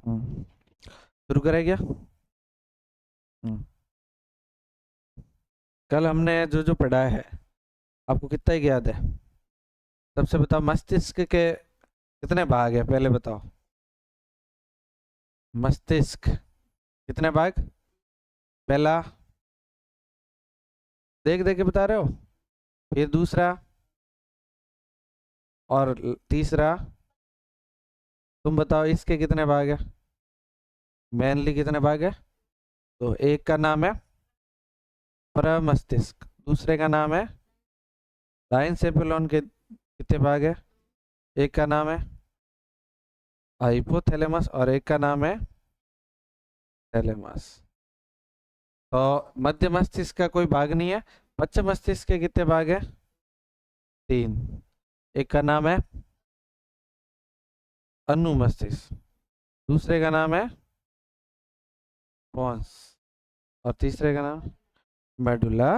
शुरू करें क्या? हम्म, कल हमने जो जो पढ़ा है आपको कितना ही याद है? सबसे बताओ, मस्तिष्क के कितने भाग है पहले बताओ। मस्तिष्क कितने भाग? पहला, देख देख के बता रहे हो? फिर दूसरा, और तीसरा। तुम बताओ इसके कितने भाग है? मेनली कितने भाग है? तो एक का नाम है प्रमस्तिष्क, दूसरे का नाम है डाइनसेफेलॉन के कितने भाग है? एक का नाम है हाइपोथैलेमस और एक का नाम है थैलेमस। तो मध्य मस्तिष्क का कोई भाग नहीं है। पश्चिम मस्तिष्क के कितने भाग है? तीन। एक का नाम है अनुमस्तिष्क, दूसरे का नाम है पॉन्स और तीसरे का नाम मेडुला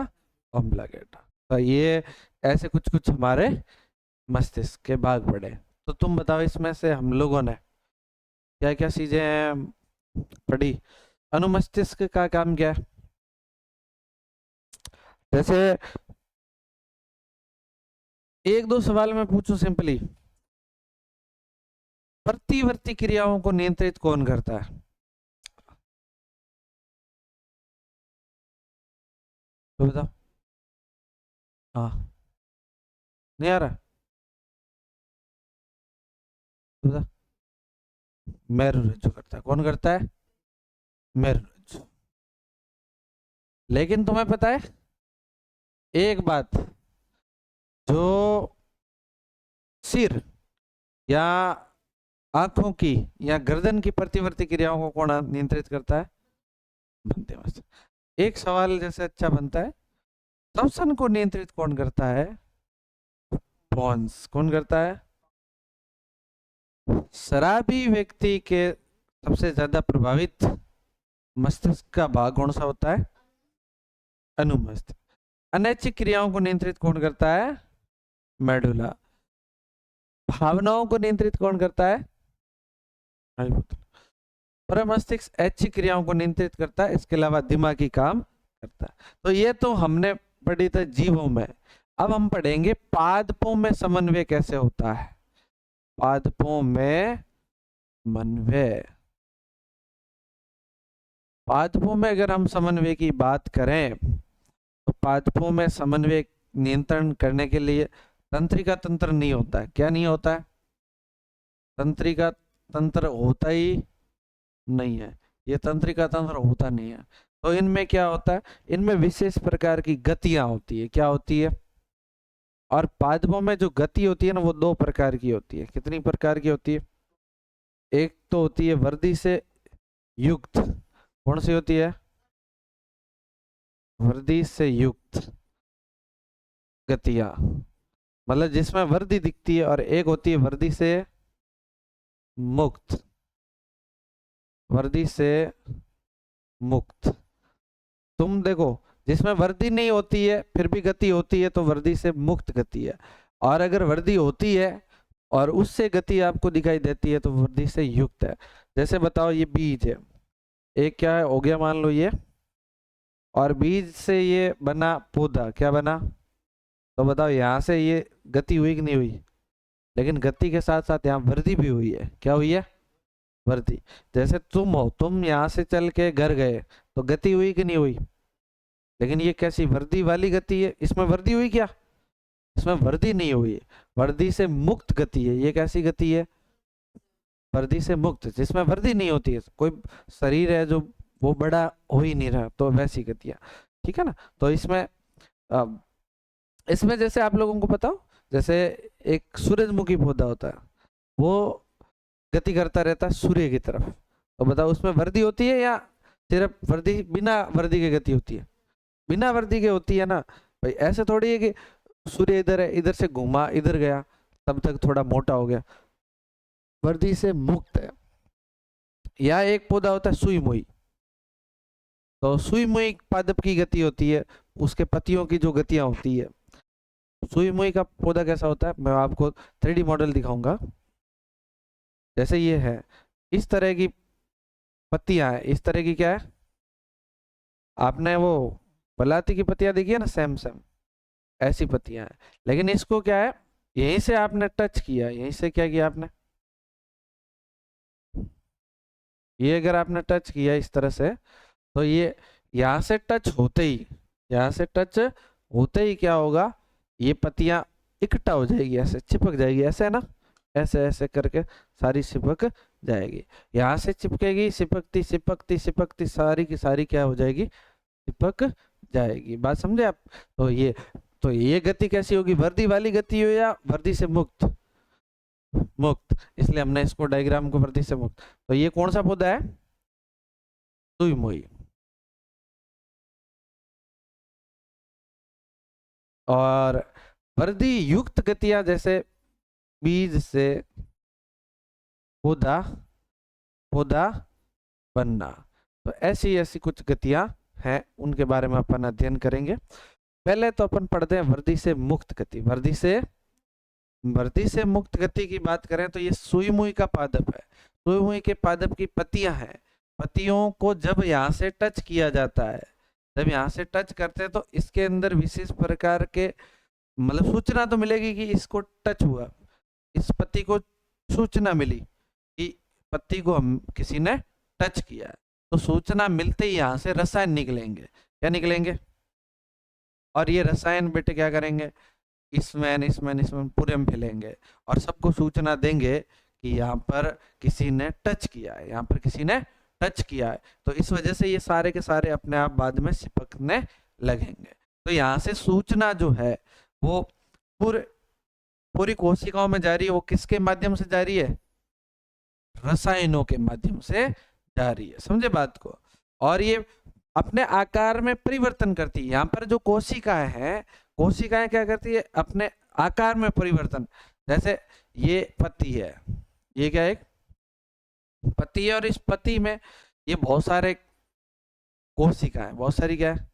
ऑब्लांगेटा। तो ये ऐसे कुछ कुछ हमारे मस्तिष्क के भाग पड़े। तो तुम बताओ इसमें से हम लोगों ने क्या क्या चीजें पढ़ी? अनुमस्तिष्क का काम क्या है? जैसे एक दो सवाल मैं पूछूं सिंपली, प्रतिवर्ती क्रियाओं को नियंत्रित कौन करता है? तो बताओ। हाँ, नहीं आ रहा? तो बता। मेरुरज्जु करता है। कौन करता है? मेरुरज्जु। लेकिन तुम्हें पता है एक बात, जो सिर या आंखों की या गर्दन की प्रतिवर्ती क्रियाओं को कौन नियंत्रित करता है? मध्य मस्तिष्क। एक सवाल जैसे अच्छा बनता है, श्वसन को नियंत्रित कौन करता है? पॉन्स। कौन करता है? शराबी व्यक्ति के सबसे ज्यादा प्रभावित मस्तिष्क का भाग कौन सा होता है? अनुमस्तिष्क। अनैच्छिक क्रियाओं को नियंत्रित कौन करता है? मेडुला। भावनाओं को नियंत्रित कौन करता है? प्रमस्तिष्क ऐच्छिक क्रियाओं को नियंत्रित करता है, इसके अलावा दिमागी काम करता है। तो ये तो हमने पढ़ी था जीवों में। अब हम पढ़ेंगे पादपों में समन्वय कैसे होता है। पादपों में समन्वय, पादपों में अगर हम समन्वय की बात करें तो पादपों में समन्वय नियंत्रण करने के लिए तंत्रिका तंत्र नहीं होता है। क्या नहीं होता है? तंत्रिका तंत्र होता ही नहीं है। ये तंत्रिका तंत्र होता नहीं है। तो इनमें क्या होता है? इनमें विशेष प्रकार की गतियां होती है। क्या होती है? और पादपों में जो गति होती है ना, वो दो प्रकार की होती है। कितनी प्रकार की होती है? एक तो होती है वर्दी से युक्त। कौन सी होती है? वर्दी से युक्त गतियां, मतलब जिसमें वर्दी दिखती है। और एक होती है वर्दी से मुक्त। वर्दी से मुक्त। तुम देखो, जिसमें वर्दी नहीं होती है फिर भी गति होती है तो वर्दी से मुक्त गति है। और अगर वर्दी होती है और उससे गति आपको दिखाई देती है तो वर्दी से युक्त है। जैसे बताओ, ये बीज है, एक क्या है हो गया मान लो ये, और बीज से ये बना पौधा। क्या बना? तो बताओ यहाँ से ये गति हुई कि नहीं हुई? लेकिन गति के साथ साथ यहाँ वृद्धि भी हुई है। क्या हुई है? वृद्धि। जैसे तुम हो, तुम यहाँ से चल के घर गए तो गति हुई कि नहीं हुई? लेकिन ये कैसी वृद्धि वाली गति है? इसमें वृद्धि हुई क्या? इसमें वृद्धि नहीं हुई है। वृद्धि से मुक्त गति है। ये कैसी गति है? वृद्धि से मुक्त, जिसमें वृद्धि नहीं होती है। कोई शरीर है जो वो बड़ा हो ही नहीं रहा, तो वैसी गतियां। ठीक है ना? तो इसमें इसमें जैसे आप लोगों को पता हो, जैसे एक सूरजमुखी पौधा होता है, वो गति करता रहता है सूर्य की तरफ। तो बताओ उसमें वृद्धि होती है या सिर्फ वृद्धि, बिना वृद्धि की गति होती है? बिना वृद्धि के होती है ना भाई। ऐसे थोड़ी है कि सूर्य इधर है, इधर से घूमा, इधर गया, तब तक थोड़ा मोटा हो गया। वृद्धि से मुक्त है। या एक पौधा होता है सुई मुई। तो सुई मुई पादप की गति होती है, उसके पत्तियों की जो गतियां होती है। सुई मुई का पौधा कैसा होता है मैं आपको 3D मॉडल दिखाऊंगा। जैसे ये है, इस तरह की पत्तियां हैं, इस तरह की क्या है, आपने वो बलाती की पत्तियां देखी है ना, सेम सेम ऐसी पत्तियां हैं। लेकिन इसको क्या है, यहीं से आपने टच किया, यहीं से क्या किया आपने, ये अगर आपने टच किया इस तरह से, तो ये यहाँ से टच होते ही, यहाँ से टच होते ही क्या होगा, ये पत्तियां इकट्ठा हो जाएगी, ऐसे चिपक जाएगी, ऐसे है ना, ऐसे ऐसे करके सारी चिपक जाएगी। यहाँ से चिपकेगी, चिपकती चिपकती चिपकती सारी की सारी क्या हो जाएगी, चिपक जाएगी। बात समझे आप? तो ये गति कैसी होगी, वर्दी वाली गति हो या वर्दी से मुक्त, मुक्त, इसलिए हमने इसको डायग्राम को वर्दी से मुक्त। तो ये कौन सा पौधा है, सुई मोई। और वर्दी युक्त गतियां जैसे बीज से पौधा, पौधा बनना, तो ऐसी ऐसी कुछ गतियां हैं, उनके बारे में अपन अध्ययन करेंगे। पहले तो अपन पढ़ते हैं वर्दी से मुक्त गति। वर्दी से मुक्त गति की बात करें तो ये सुई मुई का पादप है। सुई मुई के पादप की पत्तियां हैं, पत्तियों को जब यहाँ से टच किया जाता है, जब यहाँ से टच करते हैं तो इसके अंदर विशेष प्रकार के मतलब सूचना तो मिलेगी कि इसको टच हुआ, इस पत्ती को सूचना मिली कि पत्ती को हम किसी ने टच किया है। तो सूचना मिलते ही यहाँ से रसायन निकलेंगे। क्या निकलेंगे? और ये रसायन बेटे क्या करेंगे, इसमें पूरे में फैलेंगे और सबको सूचना देंगे कि यहाँ पर किसी ने टच किया है, यहाँ पर किसी ने टच किया है। तो इस वजह से ये सारे के सारे अपने आप बाद में चिपकने लगेंगे। तो यहाँ से सूचना जो है वो पूरी कोशिकाओं में जा रही है। वो किसके माध्यम से जा रही है? रसायनों के माध्यम से जा रही है। समझे बात को? और ये अपने आकार में परिवर्तन करती है। यहाँ पर जो कोशिकाएं हैं, कोशिकाएं क्या करती है, अपने आकार में परिवर्तन। जैसे ये पत्ती है, ये क्या है, एक पत्ती है, और इस पत्ती में ये बहुत सारे कोशिकाएं, बहुत सारी क्या है,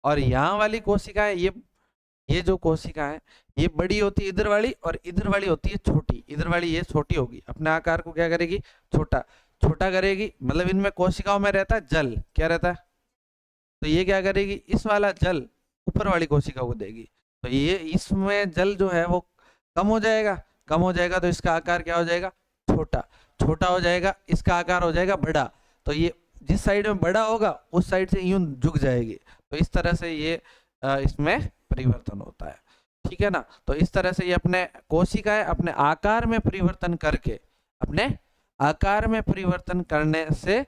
और यहाँ वाली कोशिकाएं, ये जो कोशिकाएं ये बड़ी होती है इधर वाली, और इधर वाली होती है छोटी। इधर वाली ये छोटी होगी, अपने आकार को क्या करेगी, छोटा छोटा करेगी। मतलब इनमें कोशिकाओं में रहता है जल, क्या रहता है, तो ये क्या करेगी, इस वाला जल ऊपर वाली कोशिका को देगी। तो ये इसमें जल जो है वो कम हो जाएगा, कम हो जाएगा तो इसका आकार क्या हो जाएगा, छोटा, छोटा हो जाएगा, इसका आकार हो जाएगा बड़ा। तो ये जिस साइड में बड़ा होगा उस साइड से यूं झुक जाएगी। तो इस तरह से ये इसमें परिवर्तन होता है। ठीक है ना? तो इस तरह से ये अपने कोशिकाएं अपने आकार में परिवर्तन करके, अपने आकार में परिवर्तन करने से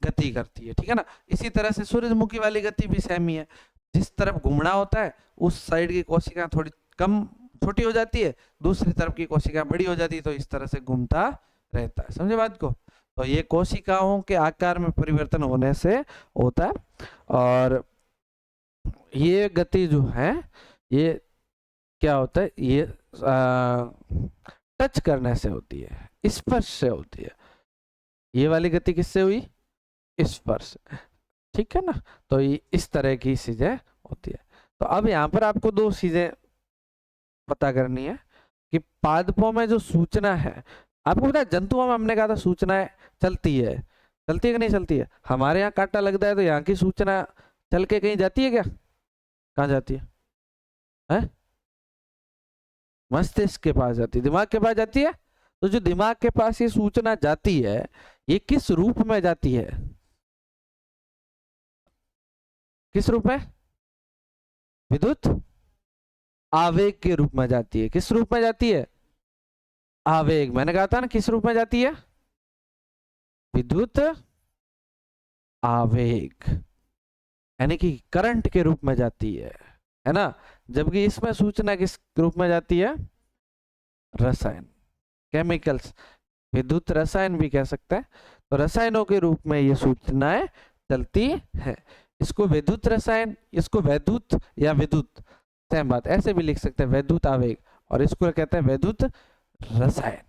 गति करती है। ठीक है ना? इसी तरह से सूरजमुखी वाली गति भी सेम ही है। जिस तरफ घूमना होता है उस साइड की कोशिका थोड़ी कम छोटी हो जाती है, दूसरी तरफ की कोशिका बड़ी हो जाती है। तो इस तरह से घूमता रहता है। समझे बात को? तो ये कोशिकाओं के आकार में परिवर्तन होने से होता है। और ये गति जो है ये क्या होता है, ये टच करने से होती है, स्पर्श से होती है। ये वाली गति किससे हुई? स्पर्श। ठीक है ना? तो ये इस तरह की चीजें होती है। तो अब यहाँ पर आपको दो चीजें पता करनी है कि पादपों में जो सूचना है, आपको पता है जंतुओं में हमने कहा था सूचनाएं चलती है, चलती है कि नहीं चलती है? हमारे यहाँ कांटा लगता है तो यहाँ की सूचना चल के कहीं जाती है क्या? कहाँ जाती है? मस्तिष्क के पास जाती है, दिमाग के पास जाती है। तो जो दिमाग के पास ये सूचना जाती है ये किस रूप में जाती है? किस रूप में? विद्युत आवेग के रूप में जाती है। किस रूप में जाती है? आवेग। मैंने कहा था ना किस रूप में जाती है? विद्युत आवेग, यानी कि करंट के रूप में जाती है ना? जबकि इसमें सूचना किस रूप में जाती है? रसायन, केमिकल्स, विद्युत रसायन भी कह सकते हैं। तो रसायनों के रूप में ये सूचनाएं चलती है। इसको विद्युत रसायन, इसको वैद्युत या विद्युत, सेम बात, ऐसे भी लिख सकते हैं, वैद्युत आवेग, और इसको कहते हैं वैद्युत रसायन।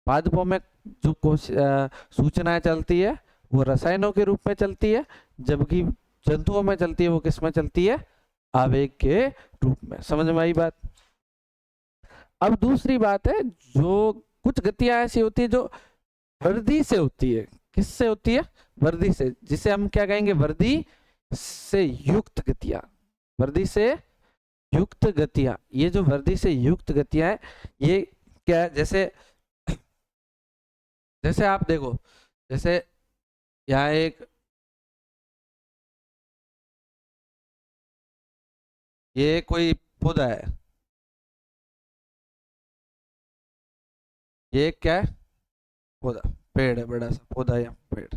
पादपों में जो सूचनाएं चलती है वो रसायनों के रूप में चलती है, जबकि जंतुओं में चलती है वो किस में चलती है? आवेग के रूप में। समझ में आई बात? अब दूसरी बात है, जो कुछ गतियां ऐसी होती है जो वर्दी से होती है। किससे होती है? वर्दी से, जिसे हम क्या कहेंगे? वर्दी से युक्त गतियां। वर्दी से युक्त गतियां, ये जो वर्दी से युक्त गतियां है, ये क्या है? जैसे जैसे आप देखो, जैसे यहाँ एक, ये कोई पौधा है, ये क्या है? पौधा, पेड़ है, बड़ा सा पौधा या पेड़।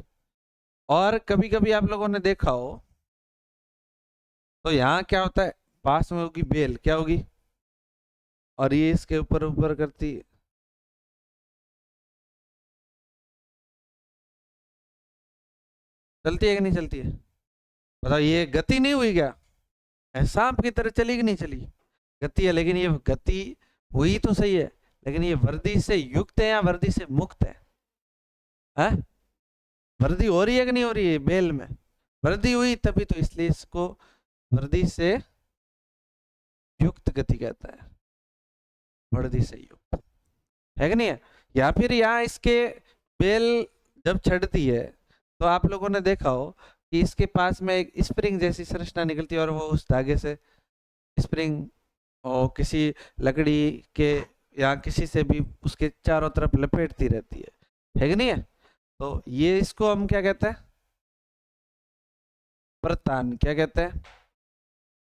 और कभी कभी आप लोगों ने देखा हो, तो यहाँ क्या होता है? पास में होगी बेल, क्या होगी? और ये इसके ऊपर ऊपर करती है। चलती है कि नहीं चलती है? बताओ, ये गति नहीं हुई क्या? सांप की तरह चली कि नहीं चली? गति है, लेकिन ये गति हुई तो सही है, लेकिन ये वर्दी से युक्त है या वर्दी से मुक्त है? हैं? वर्दी हो रही है कि नहीं हो रही है बेल में? वर्दी हुई तभी तो, इसलिए इसको वर्दी से युक्त गति कहता है। वर्दी से युक्त है कि नहीं है? या फिर यहाँ इसके बेल जब चढ़ती है, तो आप लोगों ने देखा हो कि इसके पास में एक स्प्रिंग जैसी संरचना निकलती है, और वो उस धागे से स्प्रिंग और किसी लकड़ी के या किसी से भी उसके चारों तरफ लपेटती रहती है कि नहीं है? तो ये इसको हम क्या कहते हैं? प्रतान। क्या कहते हैं?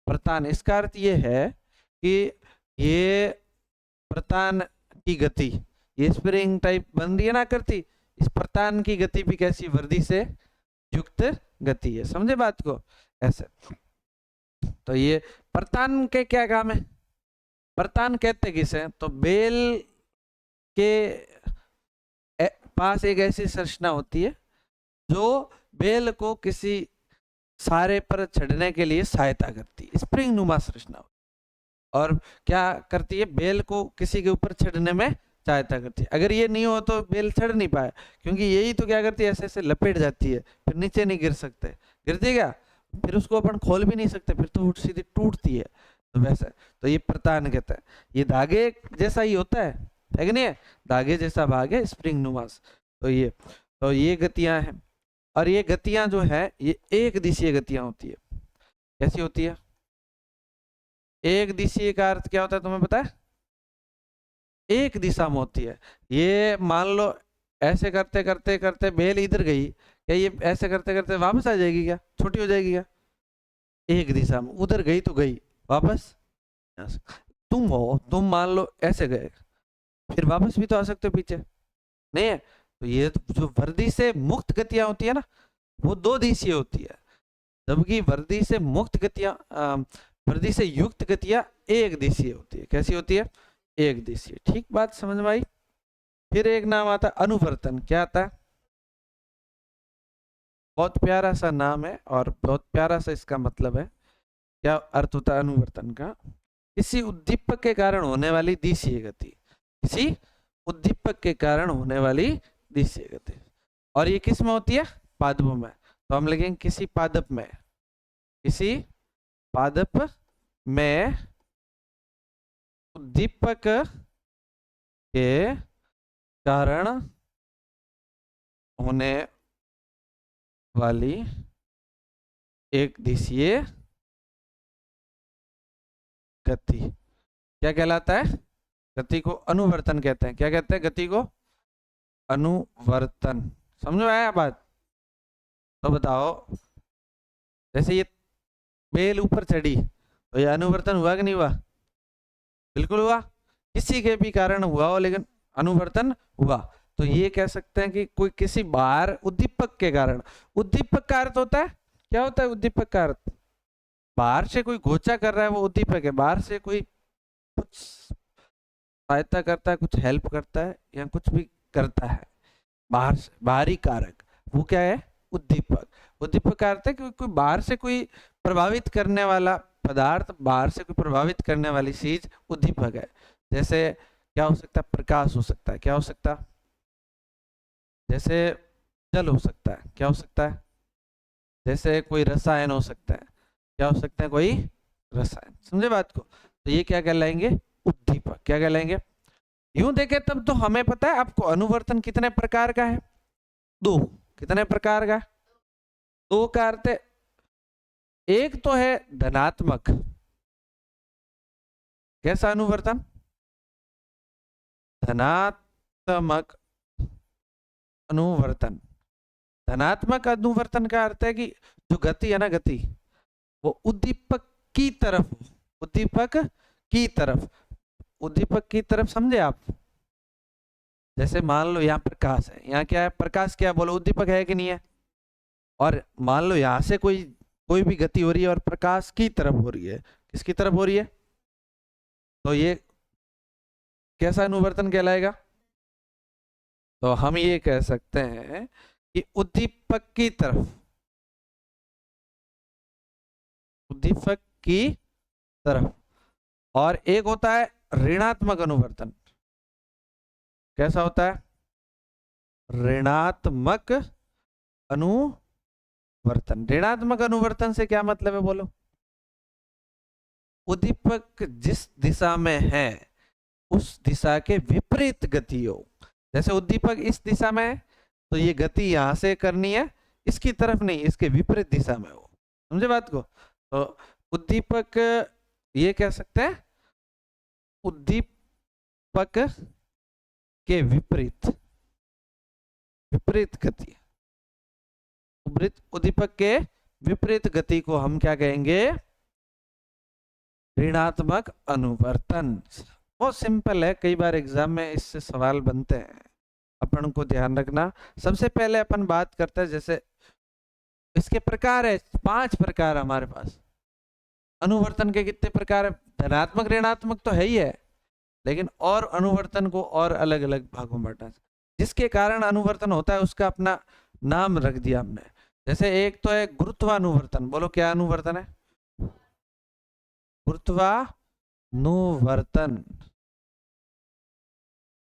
प्रतान। इसका अर्थ ये है कि ये प्रतान की गति, ये स्प्रिंग टाइप बन रही है ना करती, इस प्रतान की गति भी कैसी? वर्दी से युक्त गति है। समझे बात को? ऐसे। तो ये प्रतान के क्या काम है? प्रतान कहते किसे? तो बेल के पास एक ऐसी संरचना होती है जो बेल को किसी सारे पर चढ़ने के लिए सहायता करती है, स्प्रिंग नुमा संरचना। और क्या करती है? बेल को किसी के ऊपर चढ़ने में सहायता करती है। अगर ये नहीं हो तो बेल चढ़ नहीं पाए, क्योंकि यही तो क्या करती है? ऐसे ऐसे लपेट जाती है, फिर नीचे नहीं गिर सकते। गिरती क्या? फिर उसको अपन खोल भी नहीं सकते, फिर तो सीधी टूटती है। तो वैसा, तो ये प्रतान कहता है। ये धागे जैसा ही होता है कि नहीं है? धागे जैसा भाग है, स्प्रिंग नुमास। तो ये गतियां हैं। और ये गतियां जो है, ये एक दिशीय गतियां होती है। कैसी होती है? एक दिशीय का अर्थ क्या होता है तुम्हें पता है? एक दिशा में होती है। ये मान लो ऐसे करते करते करते बेल इधर गई, क्या ये ऐसे करते करते वापस आ जाएगी क्या? छोटी हो जाएगी क्या? एक दिशा में उधर गई तो गई, वापस। तुम हो, तुम मान लो ऐसे गए, फिर वापस भी तो आ सकते हो पीछे, नहीं है? तो ये तो जो वर्दी से मुक्त गतियां होती है ना, वो दो दिशीय होती है, जबकि वर्दी से मुक्त गतियां, वर्दी से युक्त गतियां एक दिशीय होती है। कैसी होती है? एक दिशीय। ठीक बात समझ में आई? फिर एक नाम आता है अनुवर्तन। क्या आता है? बहुत प्यारा सा नाम है और बहुत प्यारा सा इसका मतलब है। क्या अर्थ होता है अनुवर्तन का? किसी उद्दीपक के कारण होने वाली दिशीय गति। किसी उद्दीपक के कारण होने वाली दिशीय गति। और ये किस में होती है? पादपों में। तो हम लिखेंगे किसी पादप में, किसी पादप में उद्दीपक के कारण होने वाली एक दिशीय गति क्या कहलाता है? गति को अनुवर्तन कहते हैं। क्या कहते हैं? गति को अनुवर्तन। समझ में आया बात? तो बताओ, जैसे ये बेल ऊपर चढ़ी, तो ये अनुवर्तन हुआ कि नहीं हुआ? बिल्कुल हुआ। किसी के भी कारण हुआ हो, लेकिन अनुवर्तन हुआ। तो ये कह सकते हैं कि कोई किसी बाहर उद्दीपक के कारण। उद्दीपक का अर्थ होता है, क्या होता है उद्दीपक का अर्थ? बाहर से कोई घोचा कर रहा है, वो उद्दीपक है। बाहर से कोई कुछ सहायता करता है, कुछ हेल्प करता है, या कुछ भी करता है बाहर से, बाहरी कारक, वो क्या है? उद्दीपक। उद्दीपक का अर्थ है कि कोई बाहर से कोई प्रभावित करने वाला पदार्थ, बाहर से कोई प्रभावित करने वाली चीज उद्दीपक है। जैसे क्या हो सकता है? प्रकाश हो सकता है। क्या हो सकता है? जैसे जल हो सकता है। क्या हो सकता है? जैसे कोई रसायन हो सकता है। क्या हो सकता है? कोई रसायन। समझे बात को? तो ये क्या कहलाएंगे? उद्दीपक। क्या कहलाएंगे? यूं देखे तब तो हमें पता है आपको अनुवर्तन कितने प्रकार का है, दो। कितने प्रकार का? दो का अर्थ है, एक तो है धनात्मक। कैसा अनुवर्तन? धनात्मक अनुवर्तन। धनात्मक अनुवर्तन का अर्थ है कि जो गति है ना, गति वो उद्दीपक की तरफ, उद्दीपक की तरफ, उद्दीपक की तरफ, समझे आप? जैसे मान लो यहाँ प्रकाश है, यहाँ क्या है? प्रकाश। क्या बोलो, उद्दीपक है कि नहीं है? और मान लो यहाँ से कोई कोई भी गति हो रही है और प्रकाश की तरफ हो रही है, किसकी तरफ हो रही है? तो ये कैसा अनुवर्तन कहलाएगा? तो हम ये कह सकते हैं कि उद्दीपक की तरफ, उद्दीपक की तरफ। और एक होता है ऋणात्मक अनुवर्तन। कैसा होता है? ऋणात्मक अनुवर्तन। ऋणात्मक अनुवर्तन से क्या मतलब है बोलो? उद्दीपक जिस दिशा में है उस दिशा के विपरीत गति हो। जैसे उद्दीपक इस दिशा में है तो ये गति यहां से करनी है, इसकी तरफ नहीं, इसके विपरीत दिशा में हो। समझे बात को? तो उद्दीपक, ये कह सकते हैं उद्दीपक के विपरीत, विपरीत गति, उद्दीपक के विपरीत गति को हम क्या कहेंगे? ऋणात्मक अनुवर्तन। बहुत सिंपल है, कई बार एग्जाम में इससे सवाल बनते हैं, अपन को ध्यान रखना। सबसे पहले अपन बात करते हैं, जैसे इसके प्रकार है, 5 प्रकार हमारे पास। अनुवर्तन के कितने प्रकार है? धनात्मक ऋणात्मक तो है ही है, लेकिन और अनुवर्तन को और अलग अलग भागों में बांटा, जिसके कारण अनुवर्तन होता है उसका अपना नाम रख दिया हमने। जैसे एक तो है गुरुत्वानुवर्तन। बोलो क्या अनुवर्तन है? गुरुत्वानुवर्तन।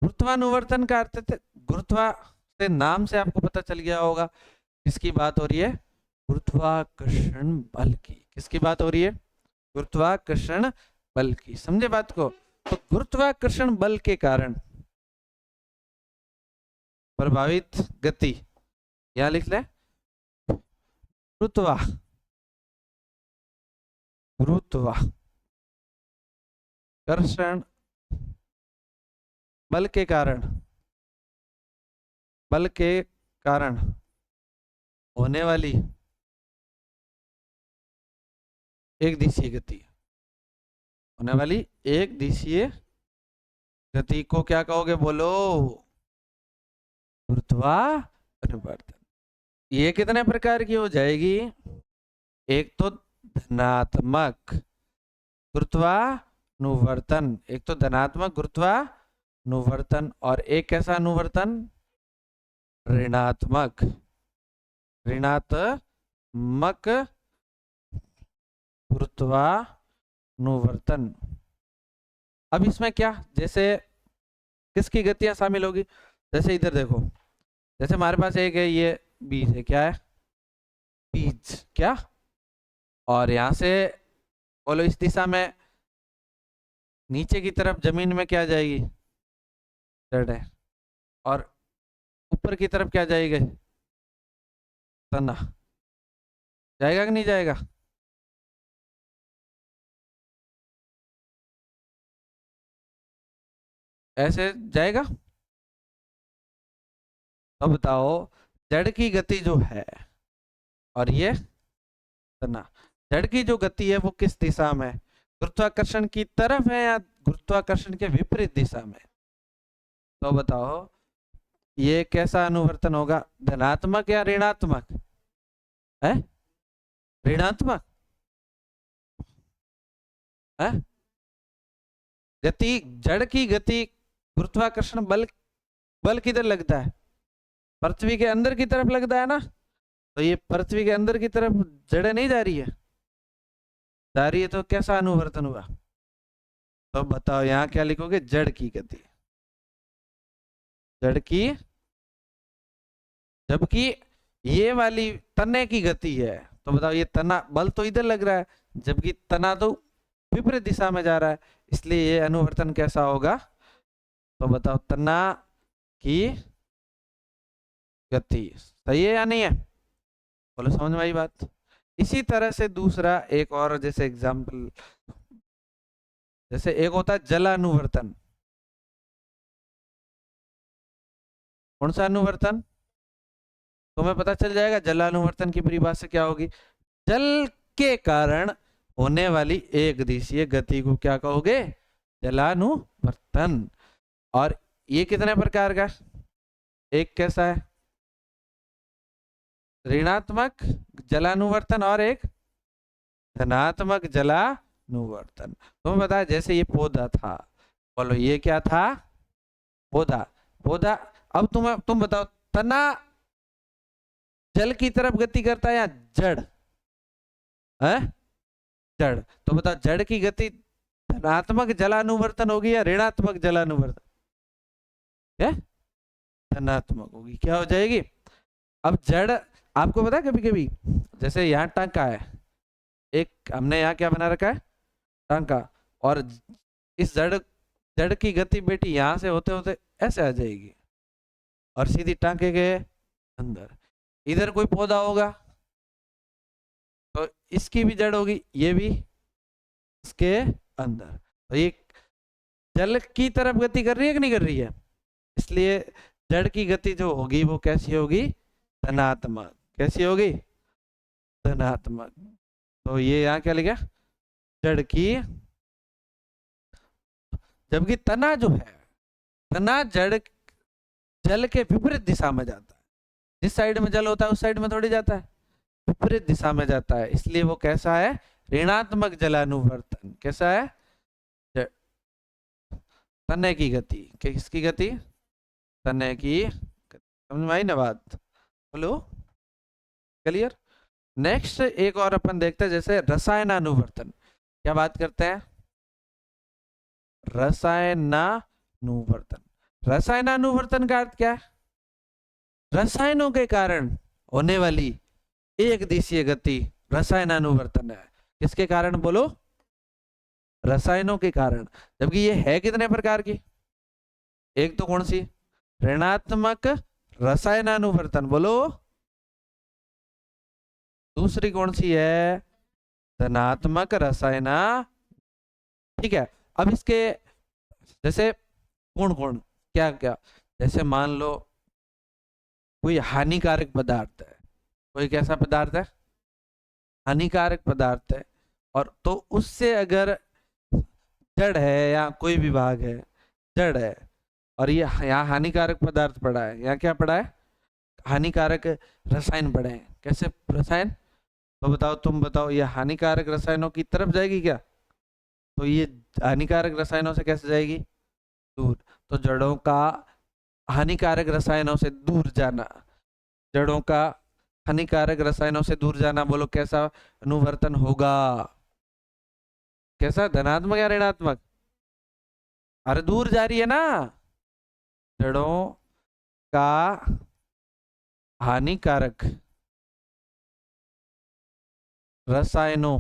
गुरुत्वानुवर्तन का अर्थ है, गुरुत्वा से नाम से आपको पता चल गया होगा किसकी बात हो रही है? गुरुत्वाकर्षण बल की। किसकी बात हो रही है? गुरुत्वाकर्षण बल की। समझे बात को? तो गुरुत्वाकर्षण बल के कारण प्रभावित गति, यहां लिख ले, गुरुत्वाकर्षण बल के कारण, बल के कारण होने वाली एक दिशीय गति, होने वाली एक दिशीय गति को क्या कहोगे बोलो? गुरुत्वानुवर्तन। ये कितने प्रकार की हो जाएगी? एक तो धनात्मक गुरुत्वानुवर्तन, एक तो धनात्मक गुरुत्वानुवर्तन, और एक कैसा अनुवर्तन? ऋणात्मक, ऋणात्मक गुरुत्वानुवर्तन। अब इसमें क्या, जैसे किसकी गतियां शामिल होगी? जैसे इधर देखो, जैसे हमारे पास एक है, ये बीज है, क्या है? बीज। क्या? और यहां से बोलो इस दिशा में नीचे की तरफ जमीन में क्या जाएगी? जड़ है। और ऊपर की तरफ क्या जाएगा? तना। जाएगा कि नहीं जाएगा? ऐसे जाएगा? अब बताओ, जड़ की गति जो है और ये तना, जड़ की जो गति है वो किस दिशा में? गुरुत्वाकर्षण की तरफ है या गुरुत्वाकर्षण के विपरीत दिशा में? तो बताओ ये कैसा अनुवर्तन होगा? धनात्मक या ऋणात्मक? है ऋणात्मक है। गति, जड़ की गति, गुरुत्वाकर्षण बल, बल किधर लगता है? पृथ्वी के अंदर की तरफ लगता है ना। तो ये पृथ्वी के अंदर की तरफ जड़ नहीं जा रही है, जा रही है, तो कैसा अनुवर्तन हुआ? तो बताओ यहाँ क्या लिखोगे? जड़ की गति, जड़ की, जबकि ये वाली तने की गति है। तो बताओ ये तना, बल तो इधर लग रहा है, जबकि तना तो विपरीत दिशा में जा रहा है, इसलिए ये अनुवर्तन कैसा होगा? तो बताओ तना की गति सही है या नहीं है? बोलो समझ में आई बात? इसी तरह से दूसरा एक और जैसे एग्जाम्पल, जैसे एक होता है जलानुवर्तन। कौन सा अनुवर्तन? तुम्हें पता चल जाएगा जलानुवर्तन की परिभाषा क्या होगी। जल के कारण होने वाली एक दिशीय गति को क्या कहोगे? जलानुवर्तन। और ये कितने प्रकार का? एक कैसा है? ऋणात्मक जलानुवर्तन और एक धनात्मक जलानुवर्तन। तुम्हें बताया जैसे ये पौधा था, बोलो ये क्या था? पौधा। पौधा। अब तुम बताओ तना जल की तरफ गति करता है या जड़ है? जड़। तो बताओ जड़ की गति धनात्मक जलानुवर्तन होगी या ऋणात्मक जलानुवर्तन? है धनात्मक होगी। क्या हो जाएगी? अब जड़ आपको पता है कभी कभी जैसे यहाँ टांका है, एक हमने यहाँ क्या बना रखा है? टांका। और इस जड़ की गति बेटी यहां से होते होते ऐसे आ जाएगी और सीधी टांके के अंदर। इधर कोई पौधा होगा तो इसकी भी जड़ होगी, ये भी इसके अंदर। तो ये जल की तरफ गति कर रही है कि नहीं कर रही है? इसलिए जड़ की गति जो होगी वो कैसी होगी? धनात्मक। कैसी होगी? धनात्मक। तो ये यहाँ क्या लिखा? जड़ की। जबकि तना जो है, तना जल के विपरीत दिशा में जाता है। जिस साइड में जल होता है उस साइड में थोड़ी जाता है, विपरीत दिशा में जाता है। इसलिए वो कैसा है? ऋणात्मक जलानुवर्तन। कैसा है? तने की गति। किसकी गति? तने की गति। समझ में आई ना बात? बोलो क्लियर? नेक्स्ट एक और अपन देखते हैं जैसे रसायनानुवर्तन। क्या बात करते हैं? रसायनानुवर्तन। रसायनानुवर्तन का अर्थ क्या है? रसायनों के कारण होने वाली एक दिशीय गति रसायनानुवर्तन है। किसके कारण? बोलो रसायनों के कारण। जबकि ये है कितने प्रकार की? एक तो कौन सी? ऋणात्मक रसायनानुवर्तन। बोलो दूसरी कौन सी है? धनात्मक रसायना। ठीक है। अब इसके जैसे कौन कौन क्या क्या, जैसे मान लो कोई हानिकारक पदार्थ है, कोई कैसा पदार्थ है? हानिकारक पदार्थ है, और तो उससे अगर जड़ है या कोई भी भाग है, जड़ है और ये यहाँ हानिकारक पदार्थ पड़ा है, यहाँ क्या पड़ा है? हानिकारक रसायन पड़े हैं। कैसे रसायन? तो बताओ, तुम बताओ, ये हानिकारक रसायनों की तरफ जाएगी क्या? तो ये हानिकारक रसायनों से कैसे जाएगी? दूर। तो जड़ों का हानिकारक रसायनों से दूर जाना, जड़ों का हानिकारक रसायनों से दूर जाना, बोलो कैसा अनुवर्तन होगा? कैसा? धनात्मक या ऋणात्मक? अरे दूर जा रही है ना। जड़ों का हानिकारक रसायनों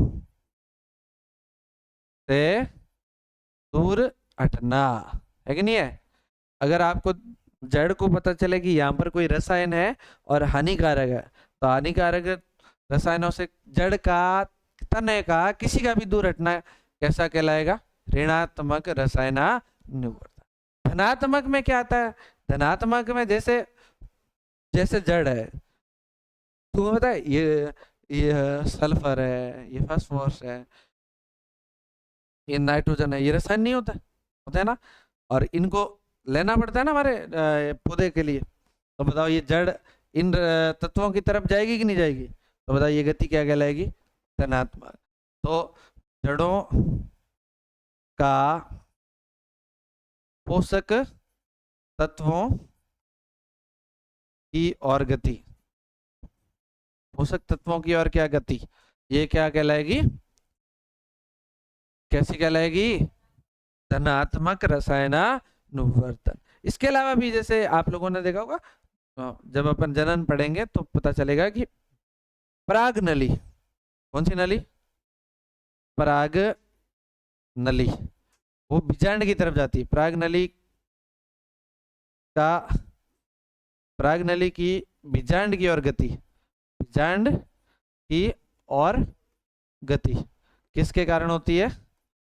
से दूर हटना, है कि नहीं है? अगर आपको जड़ को पता चले कि यहाँ पर कोई रसायन है और हानिकारक है, तो हानिकारक रसायनों से जड़ का, तने का, किसी का भी दूर हटना कैसा कहलाएगा? ऋणात्मक रसायनानुवर्तन। धनात्मक में क्या आता है? धनात्मक में जैसे जैसे जड़ है, तुम्हें पता है ये सल्फर है, ये फास्फोरस है, ये नाइट्रोजन है, ये रसायन नहीं होता होता है ना? और इनको लेना पड़ता है ना हमारे पौधे के लिए। तो बताओ ये जड़ इन तत्वों की तरफ जाएगी कि नहीं जाएगी? तो बताओ ये गति क्या कहलाएगी? धनात्मक। तो जड़ों का पोषक तत्वों की और गति, पोषक तत्वों की और क्या गति, ये क्या कहलाएगी? कैसी कहलाएगी? धनात्मक रसायनानुवर्तन। इसके अलावा भी जैसे आप लोगों ने देखा होगा, जब अपन जनन पढ़ेंगे तो पता चलेगा कि पराग नली, कौन सी नली? पराग नली, वो बीजांड की तरफ जाती है। पराग नली इसका पराग नली की बीजांड की ओर गति, बीजांड की ओर गति किसके कारण होती है?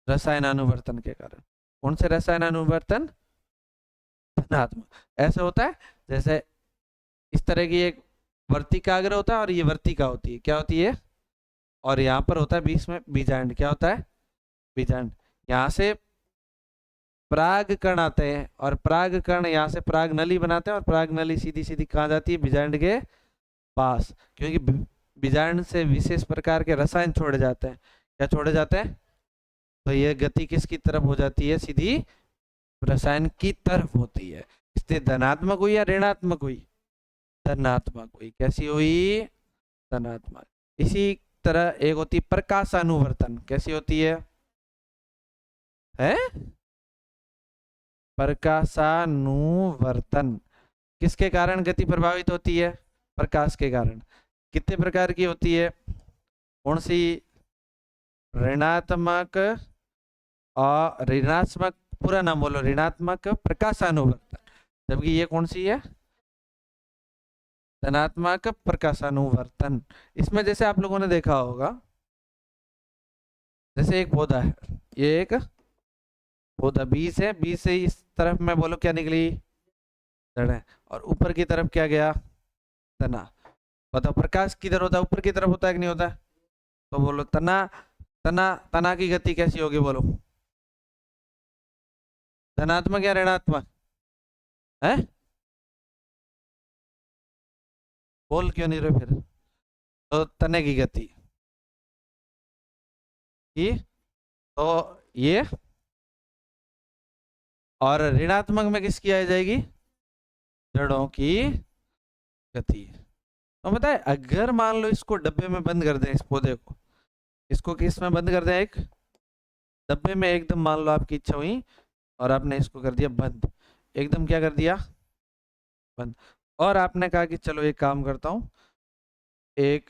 रसायनानुवर्तन के कारण। कौन से रसायनानुवर्तन? धनात्मक। ऐसे होता है जैसे इस तरह की एक वर्तिका अग्र होता है और ये वर्तिका होती है, क्या होती है? और यहाँ पर होता है बीच में बीजांड, क्या होता है? बीजांड। यहाँ से पराग कण आते हैं और पराग कण यहाँ से पराग नली बनाते हैं और पराग नली सीधी सीधी कहाँ जाती है? बीजांड के पास, क्योंकि बीजांड से विशेष प्रकार के रसायन छोड़े जाते हैं। क्या छोड़े जाते हैं? तो ये गति किसकी तरफ हो जाती है? सीधी रसायन की तरफ होती है। इसलिए धनात्मक हुई या ऋणात्मक हुई? धनात्मक हुई। कैसी हुई? धनात्मक। इसी तरह एक होती है प्रकाशानुवर्तन। कैसी होती है? प्रकाशानुवर्तन किसके कारण गति प्रभावित होती है? प्रकाश के कारण। कितने प्रकार की होती है? कौन सी? ऋणात्मक और ऋणात्मक, पूरा नाम बोलो, ऋणात्मक प्रकाशानुवर्तन। जबकि ये कौन सी है? धनात्मक प्रकाशानुवर्तन। इसमें जैसे आप लोगों ने देखा होगा, जैसे एक पौधा है, ये एक पौधा, बीज है, बीज से इस तरफ में बोलो क्या निकली? जड़ है। और ऊपर की तरफ क्या गया? तना। बताओ प्रकाश किधर होता है? ऊपर की तरफ होता है कि नहीं होता है? तो बोलो तना, तना, तना की गति कैसी होगी बोलो? धनात्मक या ऋणात्मक? है? बोल क्यों नहीं रहे फिर? तो तने की गति की, तो ये, और ऋणात्मक में किसकी आ जाएगी? जड़ों की गति। तो बताए अगर मान लो इसको डब्बे में बंद कर दें, इस पौधे को, इसको किस में बंद कर दें? एक डब्बे में। एकदम मान लो आपकी इच्छा हुई और आपने इसको कर दिया बंद, एकदम क्या कर दिया? बंद। और आपने कहा कि चलो एक काम करता हूं, एक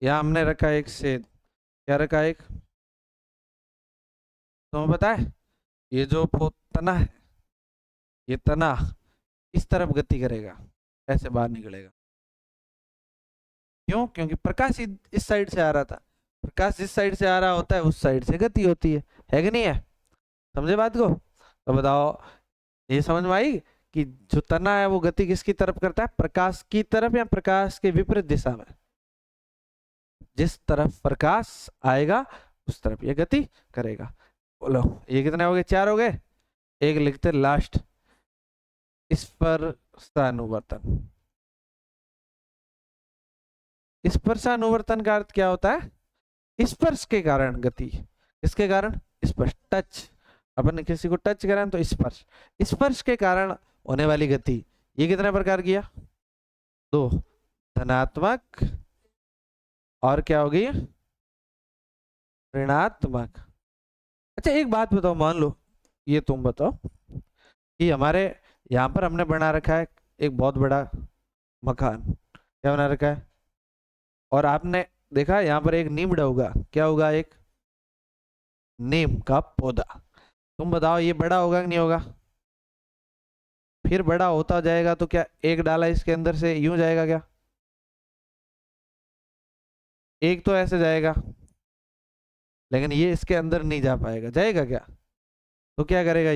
यहां हमने रखा एक सेब, क्या रखा? एक, तो बताए ये जो तना है, ये तना इस तरफ गति करेगा, ऐसे बाहर निकलेगा। क्यों? क्योंकि प्रकाश इस साइड से आ रहा था। प्रकाश जिस साइड से आ रहा होता है उस साइड से गति होती है कि नहीं है? समझे बात को? तो बताओ ये समझ में आई कि जो तना है वो गति किसकी तरफ करता है? प्रकाश की तरफ या प्रकाश के विपरीत दिशा में? जिस तरफ प्रकाश आएगा उस तरफ ये गति करेगा। बोलो ये कितने हो गए? 4 हो गए। एक लिखते लास्ट, स्पर्शानुवर्तन। स्पर्शानुवर्तन का अर्थ क्या होता है? स्पर्श के कारण गति। किसके कारण? स्पर्श, टच। अपन ने किसी को टच करा तो स्पर्श, स्पर्श के कारण होने वाली गति। ये कितने प्रकार किया? 2, धनात्मक और क्या होगी? ऋणात्मक। अच्छा एक बात बताओ, मान लो ये तुम बताओ कि हमारे यहाँ पर हमने बना रखा है एक बहुत बड़ा मकान, क्या बना रखा है? और आपने देखा यहाँ पर एक नीम होगा, क्या होगा? एक नीम का पौधा। तुम बताओ ये बड़ा होगा कि नहीं होगा? फिर बड़ा होता जाएगा तो क्या एक डाला इसके अंदर से यूं जाएगा क्या? एक तो ऐसे जाएगा, लेकिन ये इसके अंदर नहीं जा पाएगा, जाएगा क्या? तो क्या करेगा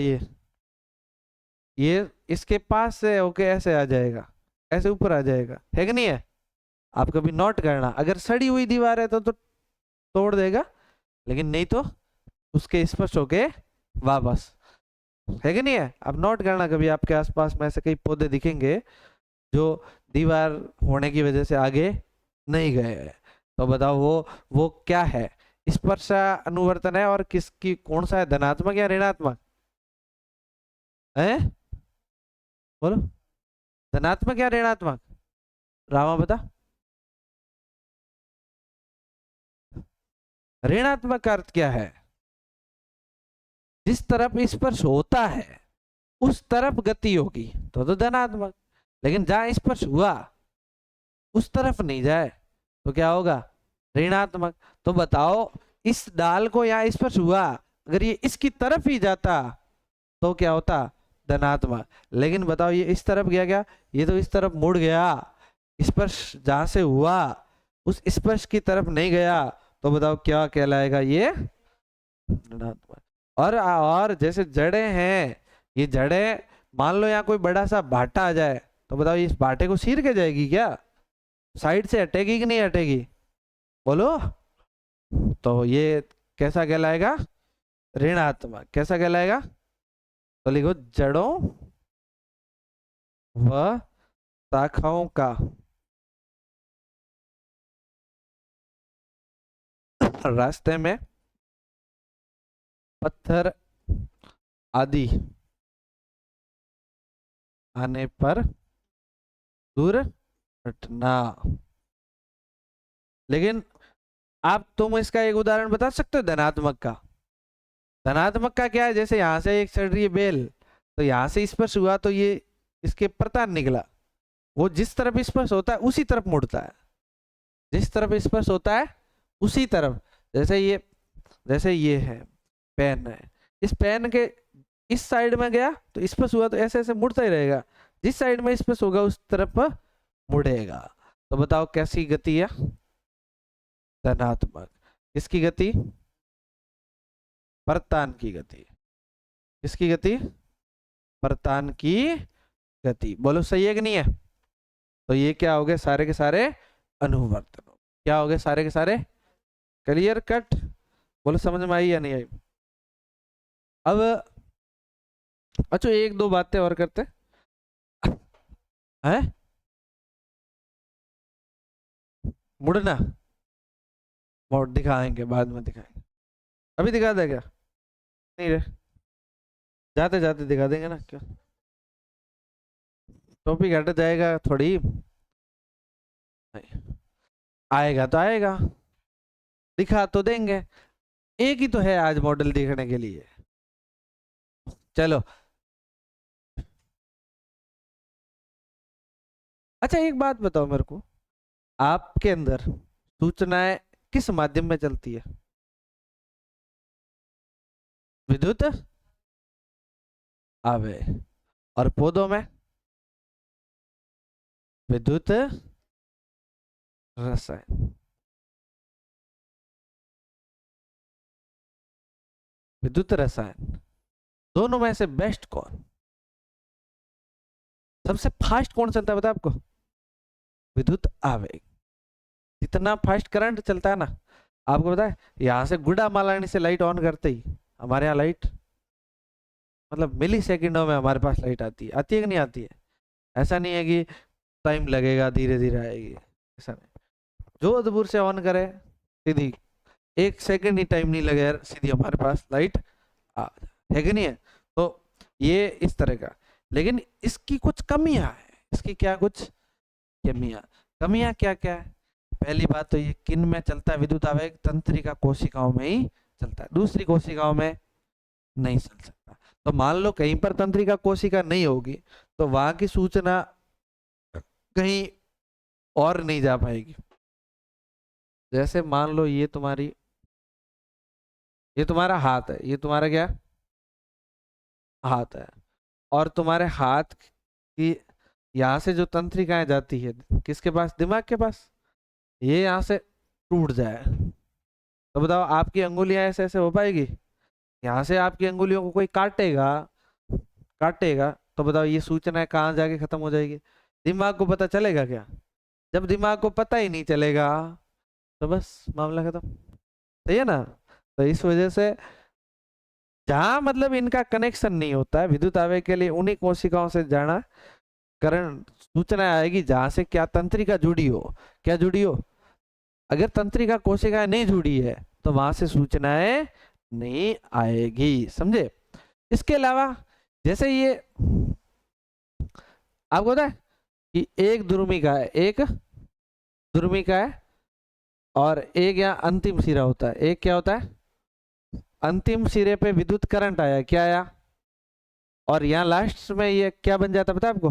ये इसके पास से होके ऐसे आ जाएगा, ऐसे ऊपर आ जाएगा, है कि नहीं है? आप कभी नोट करना, अगर सड़ी हुई दीवार है तो तोड़ देगा, लेकिन नहीं तो उसके स्पर्श होके वापस, है कि नहीं है? आप नोट करना, कभी आपके आसपास में ऐसे कई पौधे दिखेंगे जो दीवार होने की वजह से आगे नहीं गए हैं। तो बताओ वो क्या है? स्पर्शानुवर्तन है। और किसकी, कौन सा है? धनात्मक या ऋणात्मक है? बोलो धनात्मक या ऋणात्मक? रामा बता। ऋणात्मक का अर्थ क्या है? जिस तरफ स्पर्श होता है उस तरफ गति होगी तो धनात्मक, लेकिन जहां स्पर्श हुआ उस तरफ नहीं जाए तो क्या होगा? ऋणात्मक। तो बताओ इस डाल को यहाँ स्पर्श हुआ अगर ये इसकी तरफ ही जाता तो क्या होता, धनात्मक। लेकिन बताओ ये इस तरफ गया क्या, ये तो इस तरफ मुड़ गया, स्पर्श जहां से हुआ उस स्पर्श की तरफ नहीं गया, तो बताओ क्या कहलाएगा, ये ऋणात्मक। और जैसे जड़े हैं, ये जड़े मान लो यहाँ कोई बड़ा सा भाटा आ जाए, तो बताओ इस भाटे को चीर के जाएगी क्या, साइड से हटेगी कि नहीं हटेगी, बोलो। तो ये कैसा कहलाएगा, ऋणात्मक। कैसा कहलाएगा, तो लिखो जड़ों व शाखाओं का रास्ते में पत्थर आदि आने पर दूर हटना। लेकिन आप तुम इसका एक उदाहरण बता सकते हो धनात्मक का। धनात्मक का क्या है, जैसे यहां से एक चढ़ रही है बेल, तो यहां से स्पर्श हुआ तो ये इसके प्रतान निकला, वो जिस तरफ स्पर्श होता है उसी तरफ मुड़ता है, जिस तरफ स्पर्श होता है उसी तरफ। जैसे ये है पेन है, इस पेन के इस साइड में गया तो स्पर्श हुआ तो ऐसे ऐसे मुड़ता ही रहेगा, जिस साइड में स्पर्श होगा उस तरफ मुड़ेगा। तो बताओ कैसी गति है, धनात्मक। किसकी गति, प्रतान की गति। किसकी गति, प्रतान की गति। बोलो सही है कि नहीं है। तो ये क्या हो गए, सारे के सारे अनुवर्तन। क्या हो गए, सारे के सारे क्लियर कट। बोलो समझ में आई या नहीं आई। अब अच्छा एक दो बातें और करते हैं। मुड़ना मोड़ दिखाएंगे, बाद में दिखाएंगे, अभी दिखा दे क्या, नहीं रे, जाते जाते दिखा देंगे ना, क्यों टॉपिक हट जाएगा थोड़ी। आएगा तो आएगा, दिखा तो देंगे, एक ही तो है आज मॉडल देखने के लिए। चलो अच्छा एक बात बताओ मेरे को, आपके अंदर सूचनाएं किस माध्यम में चलती है, विद्युत आवेग, और पौधों में विद्युत रसायन। विद्युत रसायन दोनों में से बेस्ट कौन, सबसे फास्ट कौन चलता है, पता है आपको, विद्युत आवेग। जितना फास्ट करंट चलता है ना, आपको पता है यहां से गुड़ा मालानी से लाइट ऑन करते ही हमारे यहाँ लाइट, मतलब मिली सेकेंडों में हमारे पास लाइट आती है कि नहीं आती है। ऐसा नहीं है कि टाइम लगेगा, धीरे धीरे आएगी, ऐसा नहीं। जोधपुर से ऑन करे सीधी 1 सेकंड ही टाइम नहीं लगेगा, सीधी हमारे पास लाइट है कि नहीं है। तो ये इस तरह का, लेकिन इसकी कुछ कमियां है, इसकी क्या कुछ कमियां क्या क्या है। पहली बात तो ये किन में चलता है विद्युत आवेग, तंत्रिका कोशिकाओं में ही चलता है, दूसरी कोशिकाओं में नहीं चल सकता। तो मान लो कहीं पर तंत्रिका कोशिका नहीं होगी तो वहां की सूचना कहीं और नहीं जा पाएगी। जैसे मान लो ये तुम्हारा हाथ है, ये तुम्हारा क्या हाथ है, और तुम्हारे हाथ की यहाँ से जो तंत्रिकाएं जाती है किसके पास, दिमाग के पास, ये यहाँ से टूट जाए तो बताओ आपकी अंगुलियां ऐसे ऐसे हो पाएगी, यहाँ से आपकी अंगुलियों को कोई काटेगा तो बताओ ये सूचनाएं कहाँ जाके खत्म हो जाएगी, दिमाग को पता चलेगा क्या। जब दिमाग को पता ही नहीं चलेगा तो बस मामला खत्म, सही है ना। तो इस वजह से जहां मतलब इनका कनेक्शन नहीं होता है विद्युत आवेग के लिए, उन्हीं कोशिकाओं से जाना करंट सूचना आएगी जहां से क्या तंत्रिका जुड़ी हो, क्या जुड़ी हो। अगर तंत्रिका कोशिकाएं नहीं जुड़ी है तो वहां से सूचनाएं नहीं आएगी, समझे। इसके अलावा जैसे ये आपको पता है कि एक ध्रुमिका है और एक यहाँ अंतिम सिरा होता है, एक क्या होता है, अंतिम सिरे पे विद्युत करंट आया, क्या आया, और यहाँ लास्ट में ये क्या बन जाता पता है आपको,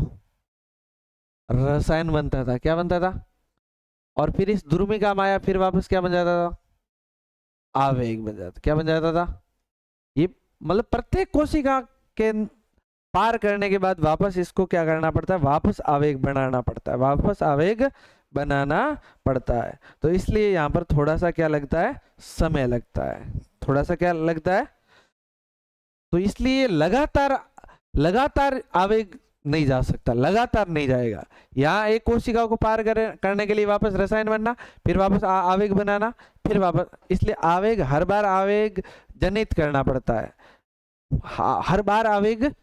रसायन बनता था, क्या बनता था, और फिर इस ध्रुमिका में आया, फिर वापस क्या बन जाता था, आवेग बन जाता, क्या बन जाता था, मतलब प्रत्येक कोशिका के पार करने के बाद वापस इसको क्या करना पड़ता है, वापस आवेग बनाना पड़ता है, वापस आवेग बनाना पड़ता है। तो इसलिए यहाँ पर थोड़ा सा क्या लगता है, समय लगता है, थोड़ा सा क्या लगता है। तो इसलिए लगातार लगातार आवेग नहीं जा सकता, लगातार नहीं जाएगा। यहाँ एक कोशिका को पार करने के लिए वापस रसायन बनना, फिर वापस आवेग बनाना, फिर वापस, इसलिए आवेग हर बार आवेग जनित करना पड़ता है, हर बार आवेग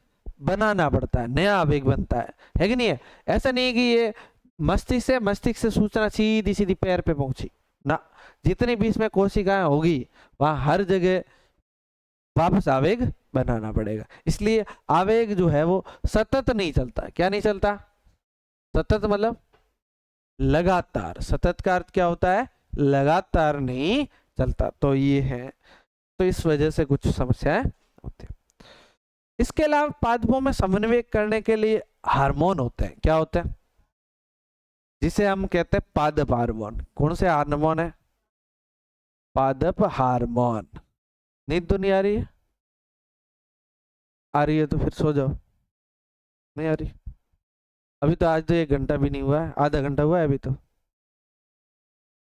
बनाना पड़ता है, नया आवेग बनता है कि नहीं है। ऐसा नहीं है कि ये मस्तिष्क से सूचना सीधी सीधी पैर पे पहुंची ना, जितनी भी इसमें कोशिकाएं होगी वहां हर जगह वापस आवेग बनाना पड़ेगा। इसलिए आवेग जो है वो सतत नहीं चलता। क्या नहीं चलता, सतत मतलब लगातार, सतत का अर्थ क्या होता है, लगातार नहीं चलता। तो ये है, तो इस वजह से कुछ समस्याएं होती है। इसके अलावा पादपों में समन्वय करने के लिए हार्मोन होते हैं। क्या होते हैं, जिसे हम कहते हैं पादप हार्मोन। कौन से हार्मोन है, पादप हार्मोन। नींद तो नहीं आ रही है, आ रही है तो फिर सो जाओ, नहीं आ रही अभी तो, आज तो 1 घंटा भी नहीं हुआ है, आधा घंटा हुआ है अभी तो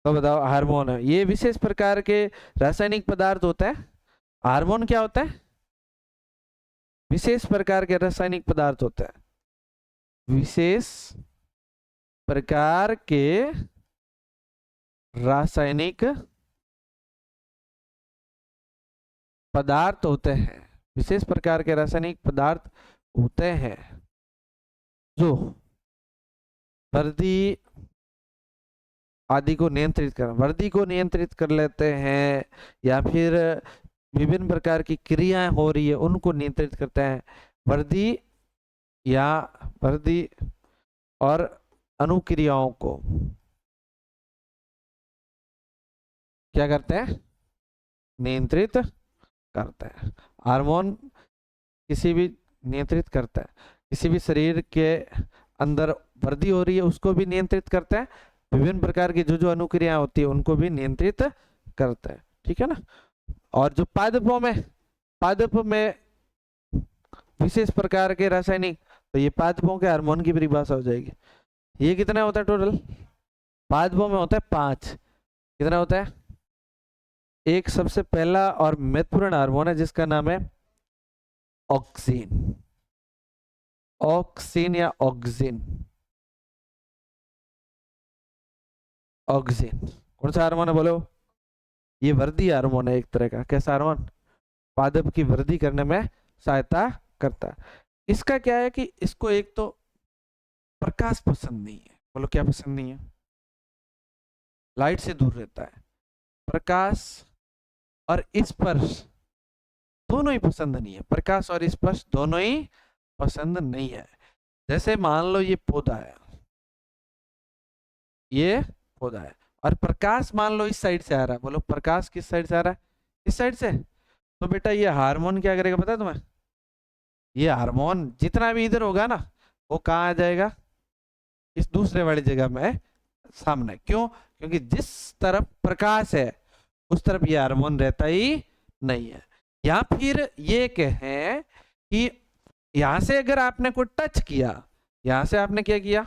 बताओ। हार्मोन है, ये विशेष प्रकार के रासायनिक पदार्थ होते हैं। हार्मोन क्या होता है, विशेष प्रकार के रासायनिक पदार्थ होते हैं, विशेष प्रकार के रासायनिक पदार्थ होते हैं, विशेष प्रकार के रासायनिक पदार्थ होते हैं जो वृद्धि आदि को नियंत्रित कर, वृद्धि को नियंत्रित कर लेते हैं, या फिर विभिन्न प्रकार की क्रियाएं हो रही है उनको नियंत्रित करते हैं। वृद्धि या वृद्धि और अनुक्रियाओं को क्या करते हैं, नियंत्रित करते हैं। हार्मोन किसी भी नियंत्रित करता है, किसी भी शरीर के अंदर वृद्धि हो रही है उसको भी नियंत्रित करता है, विभिन्न प्रकार की जो अनुक्रियाएं होती है उनको भी नियंत्रित करता है, ठीक है ना। और जो पादप में विशेष प्रकार के रासायनिक, तो ये पादपों के हार्मोन की परिभाषा हो जाएगी। ये कितना होता है टोटल, पादपों में होता है 5। कितना होता है, एक सबसे पहला और महत्वपूर्ण हार्मोन है जिसका नाम है ऑक्सीन, ऑक्सीन या ऑक्सीन, ऑक्सीन। कौन सा हार्मोन है बोलो, ये वृद्धि हार्मोन है एक तरह का। कैसा हार्मोन, पादप की वृद्धि करने में सहायता करता है। इसका क्या है कि इसको एक तो प्रकाश पसंद नहीं है, बोलो क्या पसंद नहीं है, लाइट से दूर रहता है। प्रकाश और स्पर्श दोनों ही पसंद नहीं है, प्रकाश और स्पर्श दोनों ही पसंद नहीं है। जैसे मान लो ये पौधा है, ये पौधा है और प्रकाश मान लो इस साइड से आ रहा है, बोलो प्रकाश किस साइड से आ रहा है, इस साइड से। तो बेटा ये हार्मोन क्या करेगा पता है तुम्हें, ये हार्मोन जितना भी इधर होगा ना वो कहाँ आ जाएगा, इस दूसरे वाली जगह में सामने। क्यों, क्योंकि जिस तरफ प्रकाश है उस तरफ ये हार्मोन रहता ही नहीं है। या फिर ये कहें कि यहां से अगर आपने कोई टच किया, यहां से आपने क्या किया,